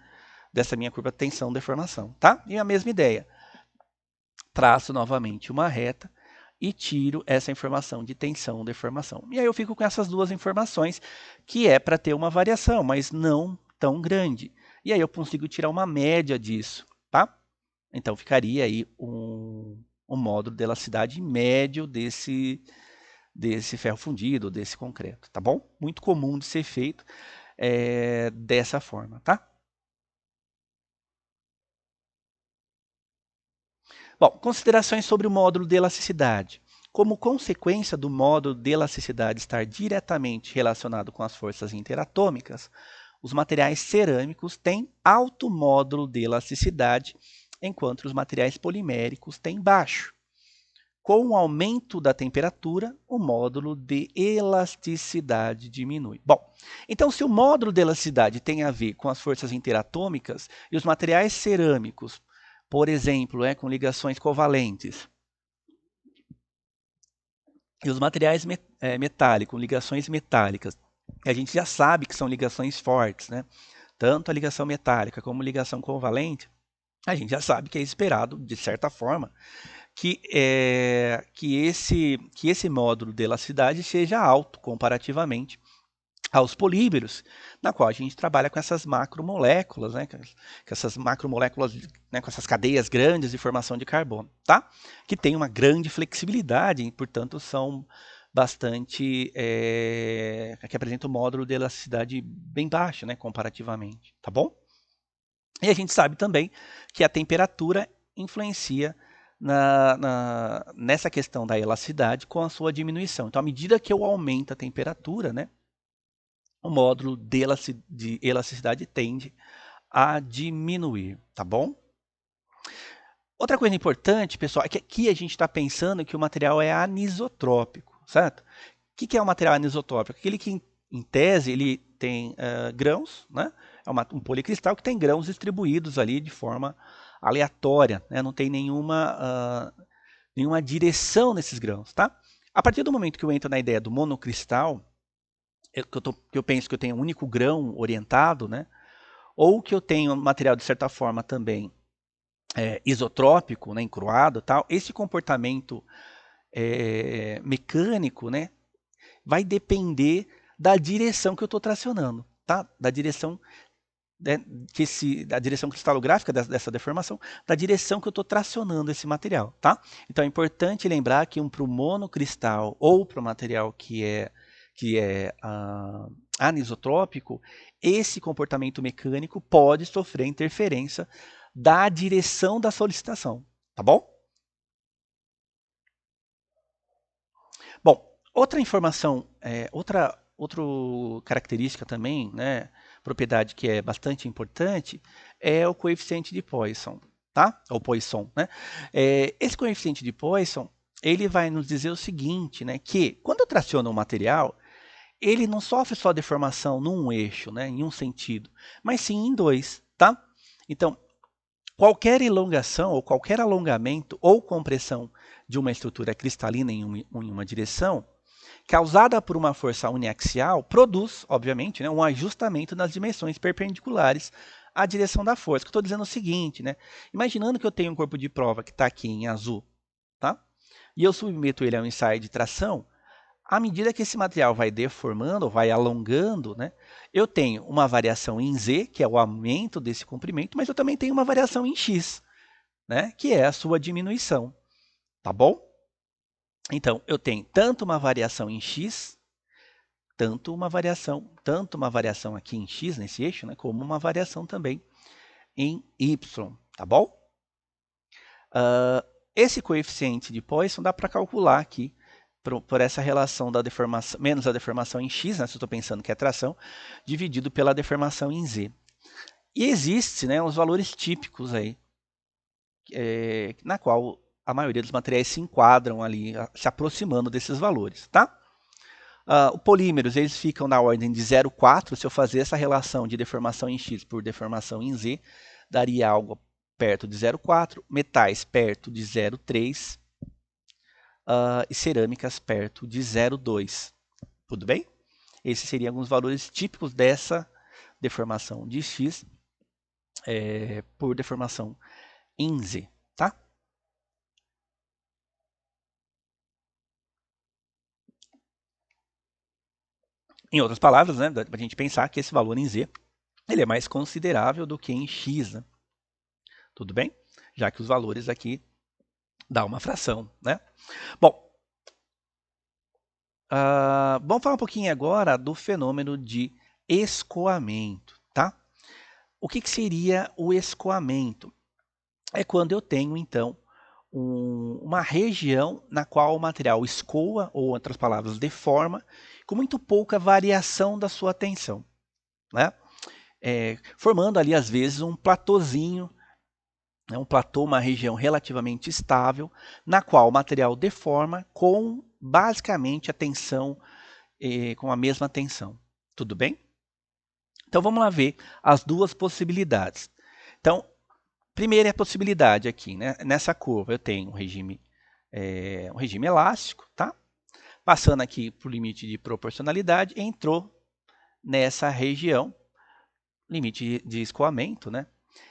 curva tensão-deformação, tá? E a mesma ideia. Traço novamente uma reta e tiro essa informação de tensão-deformação. E aí eu fico com essas duas informações, que é para ter uma variação, mas não tão grande. E aí eu consigo tirar uma média disso, tá? Então ficaria aí um módulo de elasticidade médio desse ferro fundido, desse concreto, tá bom? Muito comum de ser feito dessa forma, tá? Bom, considerações sobre o módulo de elasticidade. Como consequência do módulo de elasticidade estar diretamente relacionado com as forças interatômicas, os materiais cerâmicos têm alto módulo de elasticidade, enquanto os materiais poliméricos têm baixo. Com o aumento da temperatura, o módulo de elasticidade diminui. Bom, então se o módulo de elasticidade tem a ver com as forças interatômicas e os materiais cerâmicos, por exemplo, com ligações covalentes, e os materiais metálicos, ligações metálicas, a gente já sabe que são ligações fortes, né? Tanto a ligação metálica como a ligação covalente, a gente já sabe que é esperado, de certa forma, que esse módulo de elasticidade seja alto comparativamente aos polímeros, na qual a gente trabalha com essas macromoléculas, né, com essas macromoléculas, né, com essas cadeias grandes de formação de carbono, tá? Que tem uma grande flexibilidade e, portanto, são bastante que apresentam um módulo de elasticidade bem baixo, né, comparativamente, tá bom? E a gente sabe também que a temperatura influencia nessa questão da elasticidade com a sua diminuição. Então, à medida que eu aumento a temperatura, né, o módulo de elasticidade tende a diminuir, tá bom? Outra coisa importante, pessoal, é que aqui a gente está pensando que o material é anisotrópico, certo? O que é um material anisotrópico? Aquele que, em tese, ele tem grãos, né? É um policristal que tem grãos distribuídos ali de forma aleatória, né? Não tem nenhuma direção nesses grãos, tá? A partir do momento que eu entro na ideia do monocristal, que eu penso que eu tenho um único grão orientado, né? Ou que eu tenho material de certa forma também isotrópico, né, encruado, tal. Esse comportamento mecânico, né, vai depender da direção que eu estou tracionando, tá? Da direção né, da direção cristalográfica dessa deformação, da direção que eu estou tracionando esse material, tá? Então é importante lembrar que para o monocristal ou para o material que é anisotrópico, esse comportamento mecânico pode sofrer interferência da direção da solicitação, tá bom? Bom, outra informação, outra característica também, né, propriedade que é bastante importante, é o coeficiente de Poisson, tá? Ou Poisson, né? Esse coeficiente de Poisson, ele vai nos dizer o seguinte, né, que quando eu traciono um material, ele não sofre só deformação num eixo, né, em um sentido, mas sim em dois, tá? Então, qualquer elongação ou qualquer alongamento ou compressão de uma estrutura cristalina em uma direção, causada por uma força uniaxial, produz, obviamente, né, um ajustamento nas dimensões perpendiculares à direção da força. Que eu estou dizendo o seguinte, né? Imaginando que eu tenho um corpo de prova que está aqui em azul, tá? E eu submeto ele a um ensaio de tração, à medida que esse material vai deformando, vai alongando, né, eu tenho uma variação em Z, que é o aumento desse comprimento, mas eu também tenho uma variação em X, né, que é a sua diminuição. Tá bom? Então, eu tenho tanto uma variação em X, tanto uma variação aqui em X, nesse eixo, né, como uma variação também em Y. Tá bom? Esse coeficiente de Poisson dá para calcular aqui por essa relação da deformação, menos a deformação em x, né, se eu estou pensando que é tração, dividido pela deformação em z. E existe, né, os valores típicos aí, na qual a maioria dos materiais se enquadram ali, se aproximando desses valores, tá? Os polímeros, eles ficam na ordem de 0,4. Se eu fazer essa relação de deformação em x por deformação em z, daria algo perto de 0,4, metais perto de 0,3, e cerâmicas perto de 0,2. Tudo bem? Esses seriam alguns valores típicos dessa deformação de X por deformação em Z. Tá? Em outras palavras, né, dá para a gente pensar que esse valor em Z ele é mais considerável do que em X. Né? Tudo bem? Já que os valores aqui dão uma fração. Né? Bom, vamos falar um pouquinho agora do fenômeno de escoamento. Tá? O que seria o escoamento? É quando eu tenho, então, uma região na qual o material escoa, ou, em outras palavras, deforma, com muito pouca variação da sua tensão. Né? Formando ali, às vezes, um platôzinho, né? Um platô, uma região relativamente estável, na qual o material deforma com, basicamente, a tensão, com a mesma tensão. Tudo bem? Então, vamos lá ver as duas possibilidades. Então, primeira possibilidade aqui, né? Nessa curva eu tenho um regime elástico, tá? Passando aqui para o limite de proporcionalidade, entrou nessa região, limite de escoamento, né?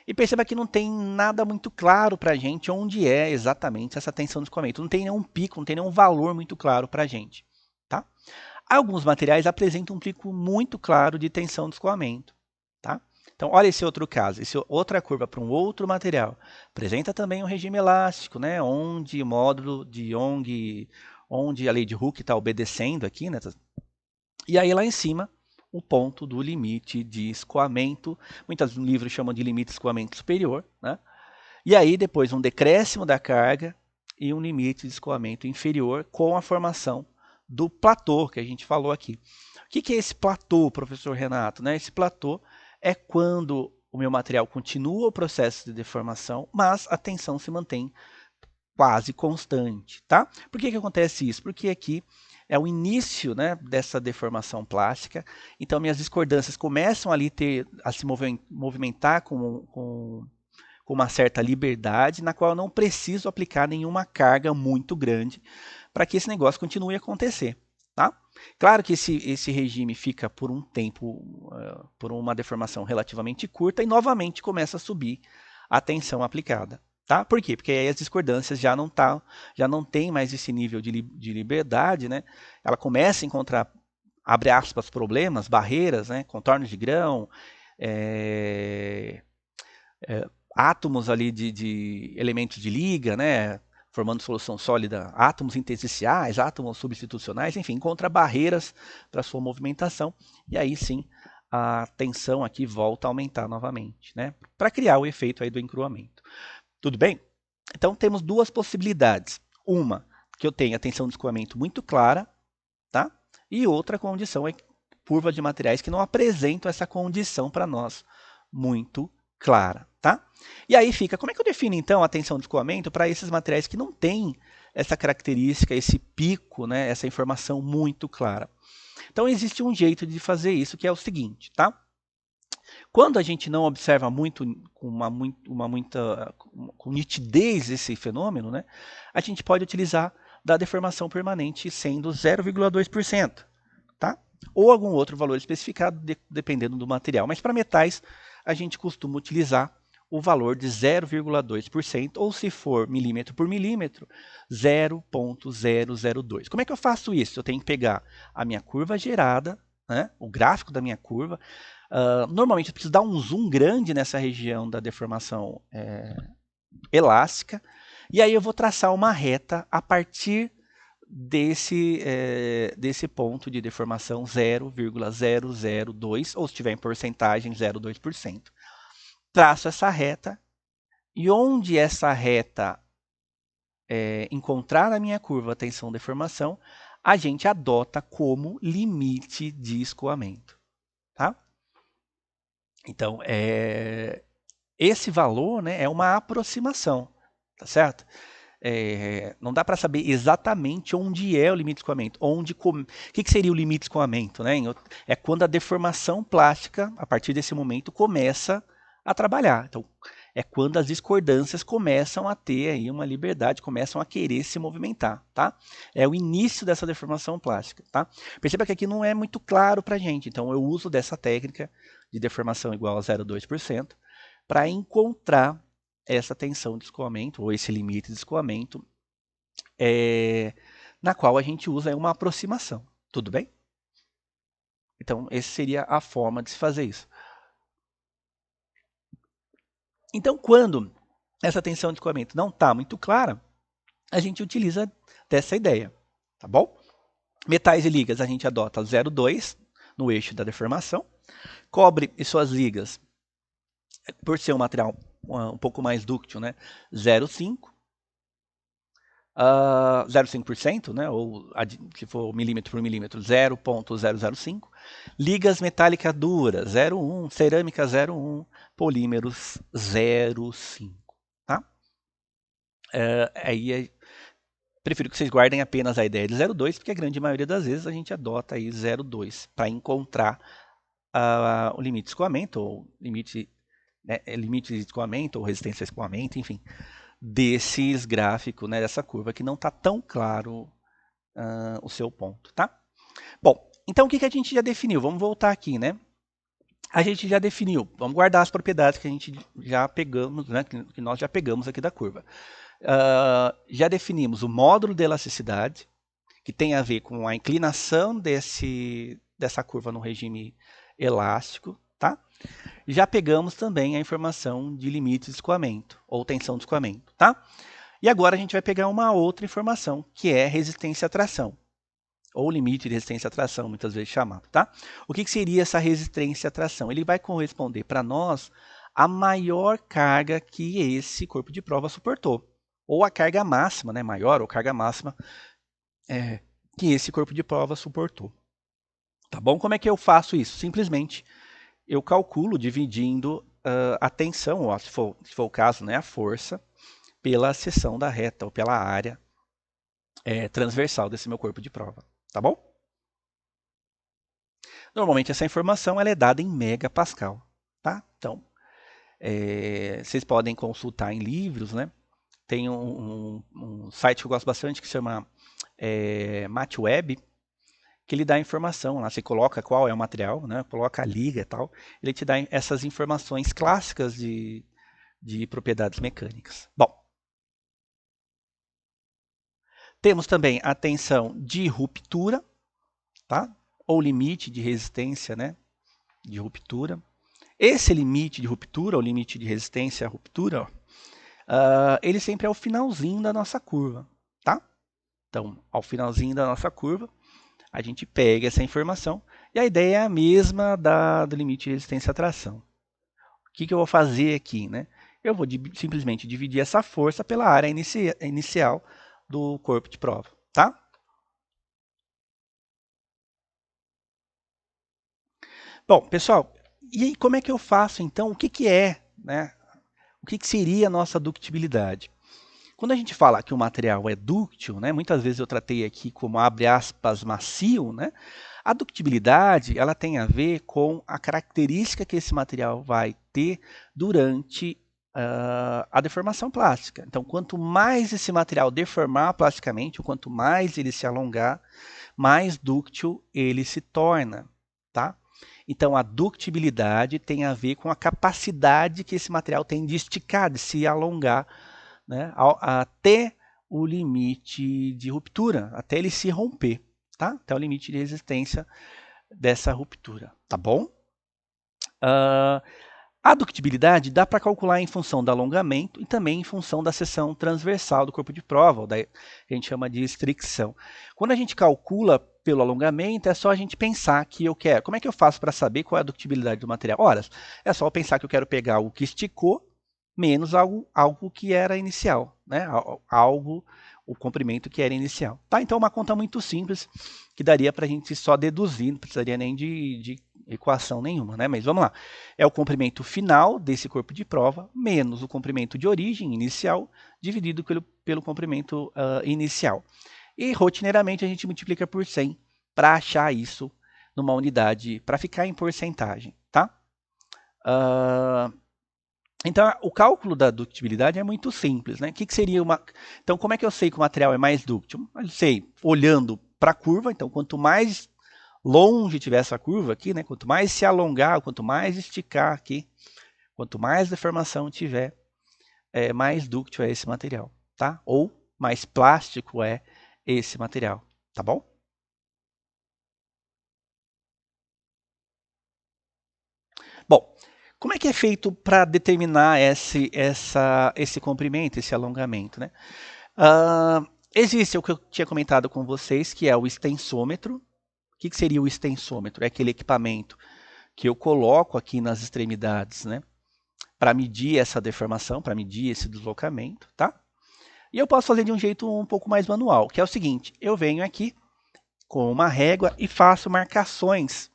E perceba que não tem nada muito claro para a gente onde é exatamente essa tensão de escoamento. Não tem nenhum pico, não tem nenhum valor muito claro para a gente, tá? Alguns materiais apresentam um pico muito claro de tensão de escoamento, tá? Então, olha esse outro caso, essa outra curva para um outro material. Apresenta também um regime elástico, né? Onde o módulo de Young, onde a lei de Hooke está obedecendo aqui, né? E aí lá em cima, o ponto do limite de escoamento. Muitos livros chamam de limite de escoamento superior, né? E aí depois um decréscimo da carga e um limite de escoamento inferior com a formação do platô que a gente falou aqui. O que é esse platô, professor Renato? Esse platô é quando o meu material continua o processo de deformação, mas a tensão se mantém quase constante. Tá? Por que acontece isso? Porque aqui é o início, né, dessa deformação plástica, então minhas discordâncias começam ali a se movimentar com uma certa liberdade, na qual eu não preciso aplicar nenhuma carga muito grande para que esse negócio continue a acontecer. Tá? Claro que esse regime fica por um tempo, por uma deformação relativamente curta, e novamente começa a subir a tensão aplicada. Tá? Por quê? Porque aí as discordâncias já não tem mais esse nível de liberdade, né? Ela começa a encontrar, abre aspas, problemas, barreiras, né? Contornos de grão, átomos ali de elementos de liga, né, formando solução sólida, átomos intersticiais, átomos substitucionais, enfim, encontra barreiras para sua movimentação, e aí sim a tensão aqui volta a aumentar novamente, né, para criar o efeito aí do encruamento. Tudo bem? Então temos duas possibilidades. Uma, que eu tenha tensão de escoamento muito clara, tá? E outra condição é curva de materiais que não apresentam essa condição para nós muito clara, tá? E aí fica, como é que eu defino então a tensão de escoamento para esses materiais que não têm essa característica, esse pico, né, essa informação muito clara? Então existe um jeito de fazer isso, que é o seguinte, tá? Quando a gente não observa muito com nitidez esse fenômeno, né, a gente pode utilizar da deformação permanente sendo 0,2%, tá? Ou algum outro valor especificado, dependendo do material. Mas para metais, a gente costuma utilizar o valor de 0,2%, ou se for milímetro por milímetro, 0,002. Como é que eu faço isso? Eu tenho que pegar a minha curva gerada, né, o gráfico da minha curva. Normalmente eu preciso dar um zoom grande nessa região da deformação elástica, e aí eu vou traçar uma reta a partir desse ponto de deformação 0,002, ou se tiver em porcentagem, 0,2%. Traço essa reta, e onde essa reta encontrar na minha curva tensão-deformação, a gente adota como limite de escoamento. Tá? Então, esse valor, né, é uma aproximação, tá certo? Não dá para saber exatamente onde é o limite de escoamento. O que seria o limite de escoamento? Né? É quando a deformação plástica, a partir desse momento, começa a trabalhar. Então, é quando as discordâncias começam a ter aí uma liberdade, começam a querer se movimentar. Tá? É o início dessa deformação plástica. Tá? Perceba que aqui não é muito claro para a gente, então eu uso dessa técnica de deformação igual a 0,2% para encontrar essa tensão de escoamento, ou esse limite de escoamento, na qual a gente usa uma aproximação. Tudo bem? Então, essa seria a forma de se fazer isso. Então, quando essa tensão de escoamento não está muito clara, a gente utiliza dessa ideia, tá bom? Metais e ligas a gente adota 0,2 no eixo da deformação. Cobre e suas ligas, por ser um material um pouco mais dúctil, né, 0,5. 0,5%, né, ou se for milímetro por milímetro, 0,005. Ligas metálicas duras, 0,1. Cerâmica, 0,1. Polímeros, 0,5. Tá? Aí prefiro que vocês guardem apenas a ideia de 0,2, porque a grande maioria das vezes a gente adota aí 0,2 para encontrar o limite de escoamento, ou limite de escoamento, ou resistência a escoamento, enfim, desses gráficos, né, dessa curva que não está tão claro o seu ponto, tá? Bom, então o que a gente já definiu? Vamos voltar aqui, né? A gente já definiu, vamos guardar as propriedades que a gente já pegamos, né, que nós já pegamos aqui da curva. Já definimos o módulo de elasticidade, que tem a ver com a inclinação dessa curva no regime elástico, tá? Já pegamos também a informação de limite de escoamento, ou tensão de escoamento, tá? E agora a gente vai pegar uma outra informação, que é resistência à tração, ou limite de resistência à tração, muitas vezes chamado, tá? O que seria essa resistência à tração? Ele vai corresponder para nós a maior carga que esse corpo de prova suportou, ou a carga máxima, né, maior, ou carga máxima que esse corpo de prova suportou. Tá bom? Como é que eu faço isso? Simplesmente eu calculo dividindo a tensão, ou se for o caso, né, a força, pela seção da reta, ou pela área transversal desse meu corpo de prova. Tá bom? Normalmente essa informação ela é dada em megapascal. Tá? Então, vocês podem consultar em livros, né? Tem um site que eu gosto bastante que se chama MathWeb, que ele dá informação lá. Você coloca qual é o material, né? Coloca a liga e tal. Ele te dá essas informações clássicas de propriedades mecânicas. Bom, temos também a tensão de ruptura, tá? Ou limite de resistência, né? De ruptura. Esse limite de ruptura, ou limite de resistência à ruptura, ele sempre é o finalzinho da nossa curva, tá? Então, ao finalzinho da nossa curva, a gente pega essa informação e a ideia é a mesma do limite de resistência à tração. O que eu vou fazer aqui, né? Eu vou simplesmente dividir essa força pela área inicial do corpo de prova, tá? Bom, pessoal, e aí como é que eu faço então? O que é, né? O que seria a nossa ductibilidade? Quando a gente fala que o material é dúctil, né, muitas vezes eu tratei aqui como abre aspas macio, né, a ductibilidade ela tem a ver com a característica que esse material vai ter durante a deformação plástica. Então, quanto mais esse material deformar plasticamente, ou quanto mais ele se alongar, mais dúctil ele se torna, tá? Então, a ductibilidade tem a ver com a capacidade que esse material tem de esticar, de se alongar, né, até o limite de ruptura, até ele se romper, tá? Até o limite de resistência dessa ruptura, tá bom? A ductibilidade dá para calcular em função do alongamento e também em função da seção transversal do corpo de prova, ou que a gente chama de estricção. Quando a gente calcula pelo alongamento, é só a gente pensar que eu quero. Como é que eu faço para saber qual é a ductibilidade do material? Ora, é só eu pensar que eu quero pegar o que esticou menos algo que era inicial, né? O comprimento que era inicial. Tá? Então, é uma conta muito simples que daria para a gente só deduzir, não precisaria nem de equação nenhuma, né? Mas vamos lá. É o comprimento final desse corpo de prova menos o comprimento de origem inicial dividido pelo comprimento inicial. E rotineiramente a gente multiplica por 100 para achar isso numa unidade, para ficar em porcentagem, tá? Então, o cálculo da ductibilidade é muito simples, né? O que seria uma... Então, como é que eu sei que o material é mais dúctil? Eu sei, olhando para a curva, então, quanto mais longe tiver essa curva aqui, né? Quanto mais se alongar, quanto mais esticar aqui, quanto mais deformação tiver, mais dúctil é esse material, tá? Ou mais plástico é esse material, tá bom? Bom, como é que é feito para determinar esse comprimento, esse alongamento, né? Existe o que eu tinha comentado com vocês, que é o extensômetro. O que seria o extensômetro? É aquele equipamento que eu coloco aqui nas extremidades, né? Para medir essa deformação, para medir esse deslocamento, tá? E eu posso fazer de um jeito um pouco mais manual, que é o seguinte: eu venho aqui com uma régua e faço marcações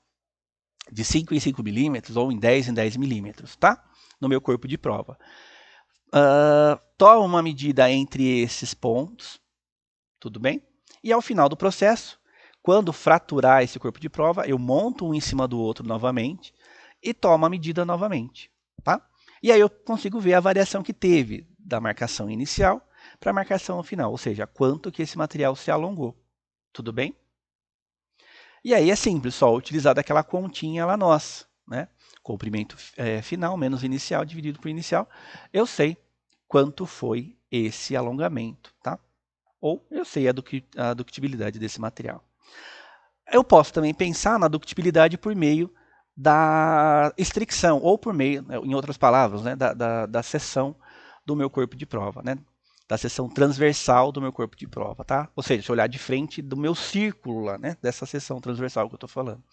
de 5 em 5 milímetros ou em 10 em 10 milímetros, tá? No meu corpo de prova. Tomo uma medida entre esses pontos, tudo bem? E ao final do processo, quando fraturar esse corpo de prova, eu monto um em cima do outro novamente e tomo a medida novamente, tá? E aí eu consigo ver a variação que teve da marcação inicial para a marcação final, ou seja, quanto que esse material se alongou, tudo bem? E aí é simples, só utilizar daquela continha lá nossa, né? Comprimento final menos inicial dividido por inicial, eu sei quanto foi esse alongamento, tá? Ou eu sei a ductibilidade desse material. Eu posso também pensar na ductibilidade por meio da estricção, ou por meio, em outras palavras, né, da seção do meu corpo de prova, né? Da seção transversal do meu corpo de prova, tá? Ou seja, se eu olhar de frente do meu círculo lá, né? Dessa seção transversal que eu estou falando.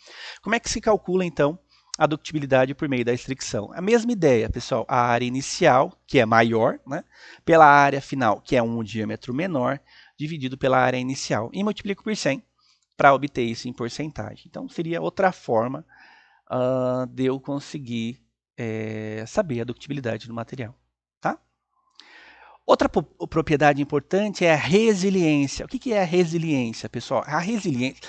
Como é que se calcula, então, a ductibilidade por meio da estricção? A mesma ideia, pessoal. A área inicial, que é maior, né? Pela área final, que é um diâmetro menor, dividido pela área inicial. E multiplico por 100 para obter isso em porcentagem. Então, seria outra forma de eu conseguir saber a ductibilidade do material. Tá? Outra propriedade importante é a resiliência. O que é a resiliência, pessoal? A resiliência...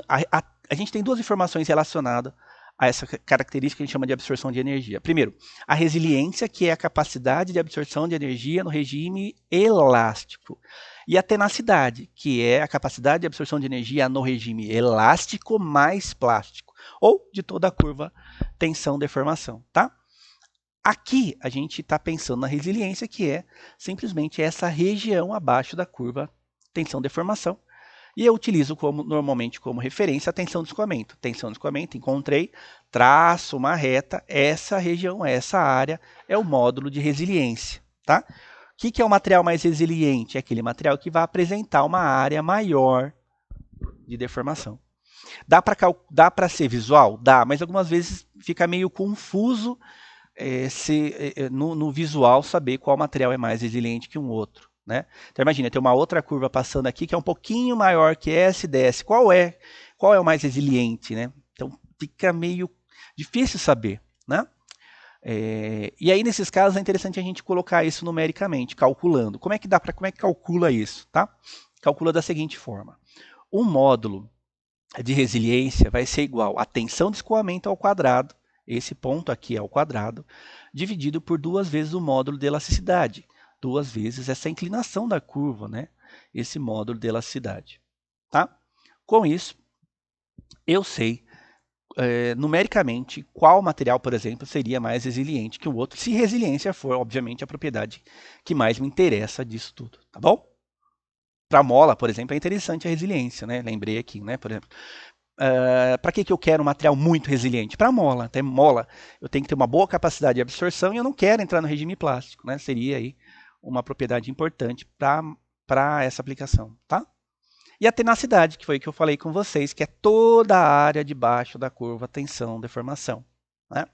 A gente tem duas informações relacionadas a essa característica que a gente chama de absorção de energia. Primeiro, a resiliência, que é a capacidade de absorção de energia no regime elástico. E a tenacidade, que é a capacidade de absorção de energia no regime elástico mais plástico, ou de toda a curva tensão-deformação, tá? Aqui a gente está pensando na resiliência, que é simplesmente essa região abaixo da curva tensão-deformação, E eu utilizo normalmente como referência a tensão de escoamento. Tensão de escoamento, encontrei, traço uma reta, essa região, essa área é o módulo de resiliência. Tá? O que é o material mais resiliente? É aquele material que vai apresentar uma área maior de deformação. Dá para ser visual? Dá, mas algumas vezes fica meio confuso no visual saber qual material é mais resiliente que um outro. Né? Então imagina, tem uma outra curva passando aqui que é um pouquinho maior que essa e desce. Qual é o mais resiliente? Né? Então fica meio difícil saber. Né? E aí nesses casos é interessante a gente colocar isso numericamente, calculando. Como é que calcula isso? Tá? Calcula da seguinte forma. Um módulo de resiliência vai ser igual a tensão de escoamento ao quadrado, esse ponto aqui é o quadrado, dividido por 2 vezes o módulo de elasticidade, 2 vezes essa inclinação da curva, né? Esse módulo de elasticidade. Tá? Com isso, eu sei numericamente qual material, por exemplo, seria mais resiliente que o outro, se resiliência for, obviamente, a propriedade que mais me interessa disso tudo, tá bom? Para mola, por exemplo, é interessante a resiliência, né? Lembrei aqui, né? Por exemplo, para que eu quero um material muito resiliente? Para mola. Até mola, eu tenho que ter uma boa capacidade de absorção e eu não quero entrar no regime plástico, né? Seria aí uma propriedade importante para essa aplicação, tá? E a tenacidade, que foi o que eu falei com vocês, que é toda a área debaixo da curva tensão, deformação. Né?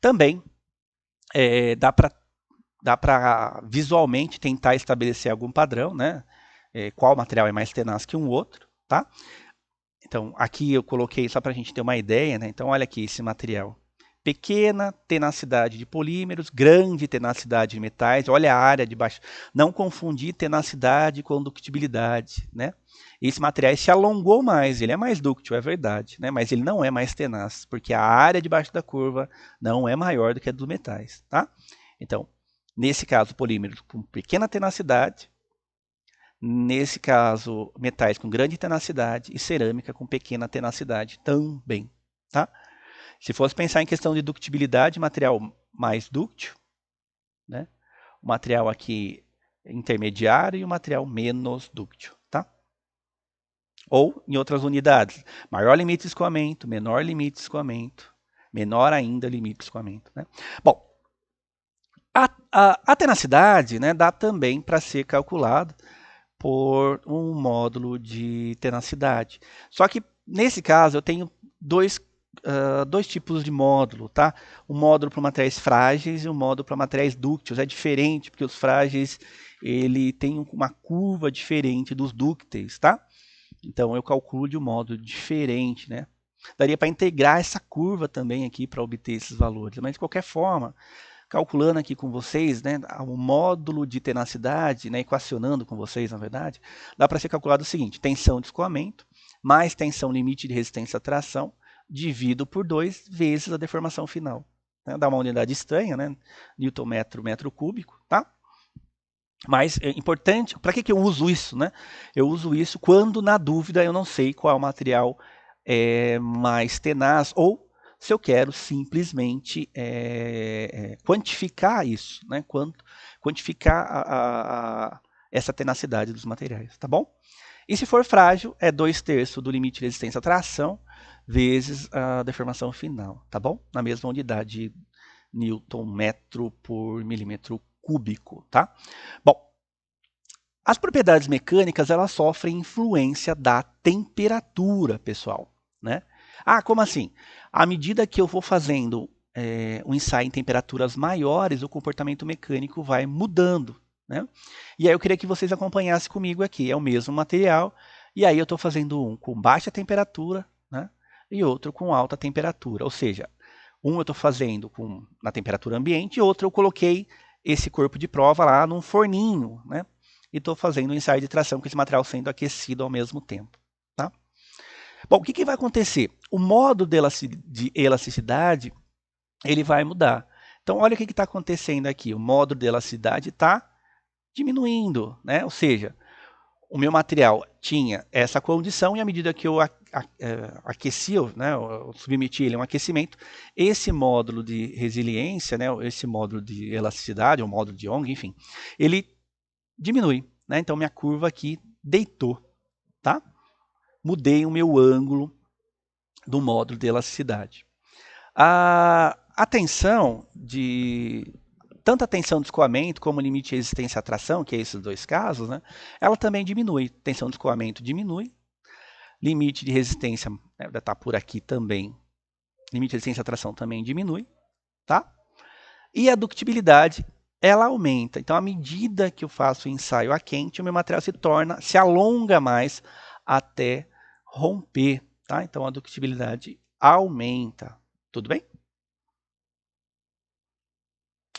Também dá para visualmente tentar estabelecer algum padrão, né? Qual material é mais tenaz que um outro, tá? Então, aqui eu coloquei só para a gente ter uma ideia, né? Então, olha aqui esse material. Pequena tenacidade de polímeros, grande tenacidade de metais. Olha a área de baixo. Não confundir tenacidade com ductibilidade, né? Esse material se alongou mais, ele é mais dúctil, é verdade, né? Mas ele não é mais tenaz, porque a área debaixo da curva não é maior do que a dos metais, tá? Então, nesse caso, polímeros com pequena tenacidade, nesse caso, metais com grande tenacidade e cerâmica com pequena tenacidade também, tá? Se fosse pensar em questão de ductibilidade, material mais dúctil, né? O material aqui intermediário e o material menos dúctil, tá? Ou em outras unidades, maior limite de escoamento, menor limite de escoamento, menor ainda limite de escoamento, né? Bom, a tenacidade, né, dá também para ser calculada por um módulo de tenacidade. Só que nesse caso eu tenho dois tipos de módulo, tá? Um módulo para materiais frágeis e um módulo para materiais dúcteis. É diferente porque os frágeis ele tem uma curva diferente dos dúcteis, tá? Então eu calculo de um modo diferente, né? Daria para integrar essa curva também aqui para obter esses valores, mas de qualquer forma, calculando aqui com vocês, né, o módulo de tenacidade, né, equacionando com vocês, na verdade, dá para ser calculado o seguinte: tensão de escoamento mais tensão limite de resistência à tração, dividido por 2 vezes a deformação final. Né? Dá uma unidade estranha, né? Newton metro cúbico, tá? Mas é importante, para que eu uso isso? Né? Eu uso isso quando, na dúvida, eu não sei qual material é mais tenaz ou se eu quero simplesmente quantificar isso, né? Quantificar essa tenacidade dos materiais, tá bom? E se for frágil, é 2/3 do limite de resistência à tração vezes a deformação final, tá bom? Na mesma unidade Newton metro por milímetro cúbico, tá? Bom, as propriedades mecânicas elas sofrem influência da temperatura, pessoal, né? Ah, como assim? À medida que eu vou fazendo um ensaio em temperaturas maiores, o comportamento mecânico vai mudando, né? E aí eu queria que vocês acompanhassem comigo aqui. É o mesmo material, e aí eu estou fazendo um com baixa temperatura, né? E outro com alta temperatura. Ou seja, um eu estou fazendo na temperatura ambiente e outro eu coloquei esse corpo de prova lá num forninho, né? E estou fazendo um ensaio de tração com esse material sendo aquecido ao mesmo tempo. Tá? Bom, o que vai acontecer? O modo de elasticidade ele vai mudar. Então, olha o que está acontecendo aqui. O modo de elasticidade está diminuindo, né? Ou seja, o meu material tinha essa condição e à medida que eu aquecia, né, eu submeti ele a um aquecimento, esse módulo de resiliência, né, esse módulo de elasticidade, ou módulo de Young, enfim, ele diminui. Né? Então, minha curva aqui deitou. tá? Mudei o meu ângulo do módulo de elasticidade. A tensão tanto a tensão de escoamento como o limite de resistência à tração, que é esses dois casos, né, ela também diminui. Tensão de escoamento diminui, limite de resistência, né, vai estar por aqui também, limite de resistência à tração também diminui, tá? E a ductibilidade, ela aumenta. Então, à medida que eu faço o ensaio a quente, o meu material se alonga mais até romper, tá? Então, a ductibilidade aumenta. Tudo bem?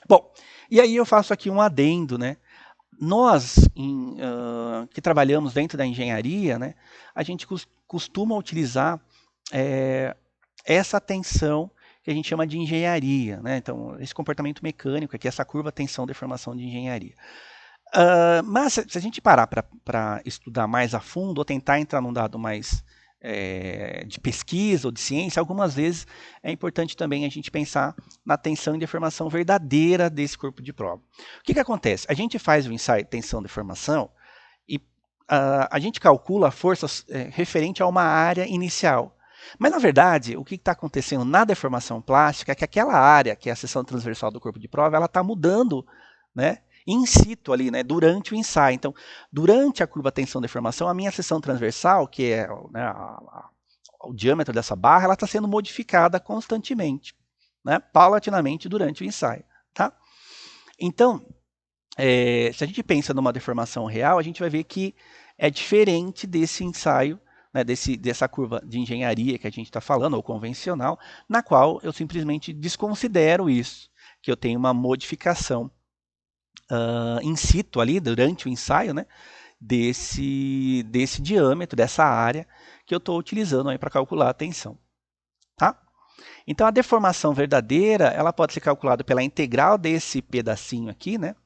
Bom, e aí eu faço aqui um adendo, né? Nós que trabalhamos dentro da engenharia, né, a gente costuma utilizar essa tensão que a gente chama de engenharia, né? Então, esse comportamento mecânico aqui, essa curva tensão-deformação de engenharia. Mas se a gente parar para estudar mais a fundo ou tentar entrar num dado mais de pesquisa ou de ciência, algumas vezes é importante também a gente pensar na tensão e deformação verdadeira desse corpo de prova. O que acontece? A gente faz o ensaio de tensão e deformação e a gente calcula a força referente a uma área inicial. Mas, na verdade, o que está acontecendo na deformação plástica é que aquela área, que é a seção transversal do corpo de prova, ela está mudando, né, in situ ali, né, durante o ensaio. Então, durante a curva tensão-deformação, a minha seção transversal, que é, né, o diâmetro dessa barra, ela está sendo modificada constantemente, né, paulatinamente durante o ensaio. Tá? Então, se a gente pensa numa deformação real, a gente vai ver que é diferente desse ensaio, né, dessa curva de engenharia que a gente está falando, ou convencional, na qual eu simplesmente desconsidero isso, que eu tenho uma modificação in situ ali, durante o ensaio, né, desse diâmetro, dessa área que eu estou utilizando para calcular a tensão. Tá? Então, a deformação verdadeira, ela pode ser calculada pela integral desse pedacinho aqui, né,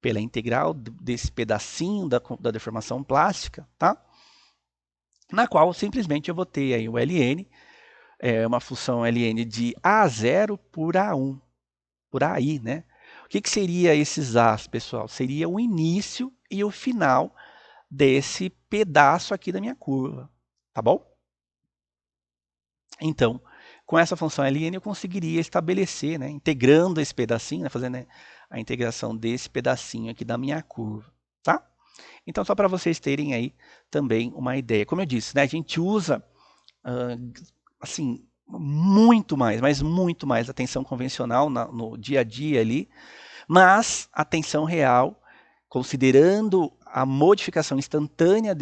pela integral desse pedacinho da deformação plástica, tá? Na qual simplesmente eu vou ter aí o ln, uma função ln de A0 por A1, por AI, né? O que seria esses A's, pessoal? Seria o início e o final desse pedaço aqui da minha curva, tá bom? Então, com essa função ln eu conseguiria estabelecer, né, integrando esse pedacinho, né, fazendo, né, a integração desse pedacinho aqui da minha curva, tá? Então, só para vocês terem aí também uma ideia. Como eu disse, né, a gente usa, assim, muito mais, mas muito mais a tensão convencional no dia a dia ali, mas a tensão real, considerando a modificação instantânea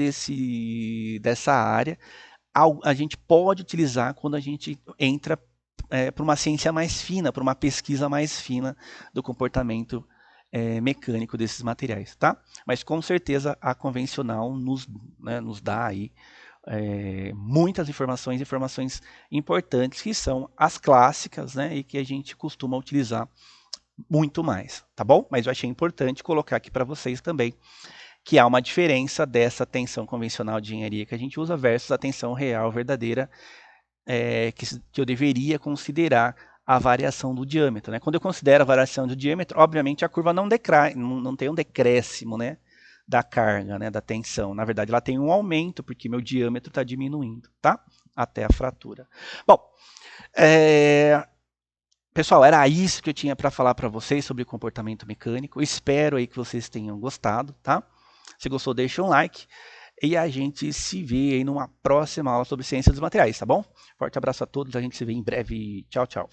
dessa área, a gente pode utilizar quando a gente entra para uma ciência mais fina, para uma pesquisa mais fina do comportamento mecânico desses materiais, tá? Mas com certeza a convencional nos dá aí muitas informações importantes que são as clássicas, né? E que a gente costuma utilizar muito mais, tá bom? Mas eu achei importante colocar aqui para vocês também que há uma diferença dessa tensão convencional de engenharia que a gente usa versus a tensão real verdadeira que eu deveria considerar a variação do diâmetro, né? Quando eu considero a variação do diâmetro, obviamente a curva não tem um decréscimo, né, da carga, né, da tensão. Na verdade, ela tem um aumento, porque meu diâmetro está diminuindo, tá? Até a fratura. Bom, pessoal, era isso que eu tinha para falar para vocês sobre comportamento mecânico. Espero aí que vocês tenham gostado, tá? Se gostou, deixa um like. E a gente se vê aí numa próxima aula sobre ciência dos materiais, tá bom? Forte abraço a todos, a gente se vê em breve. Tchau, tchau.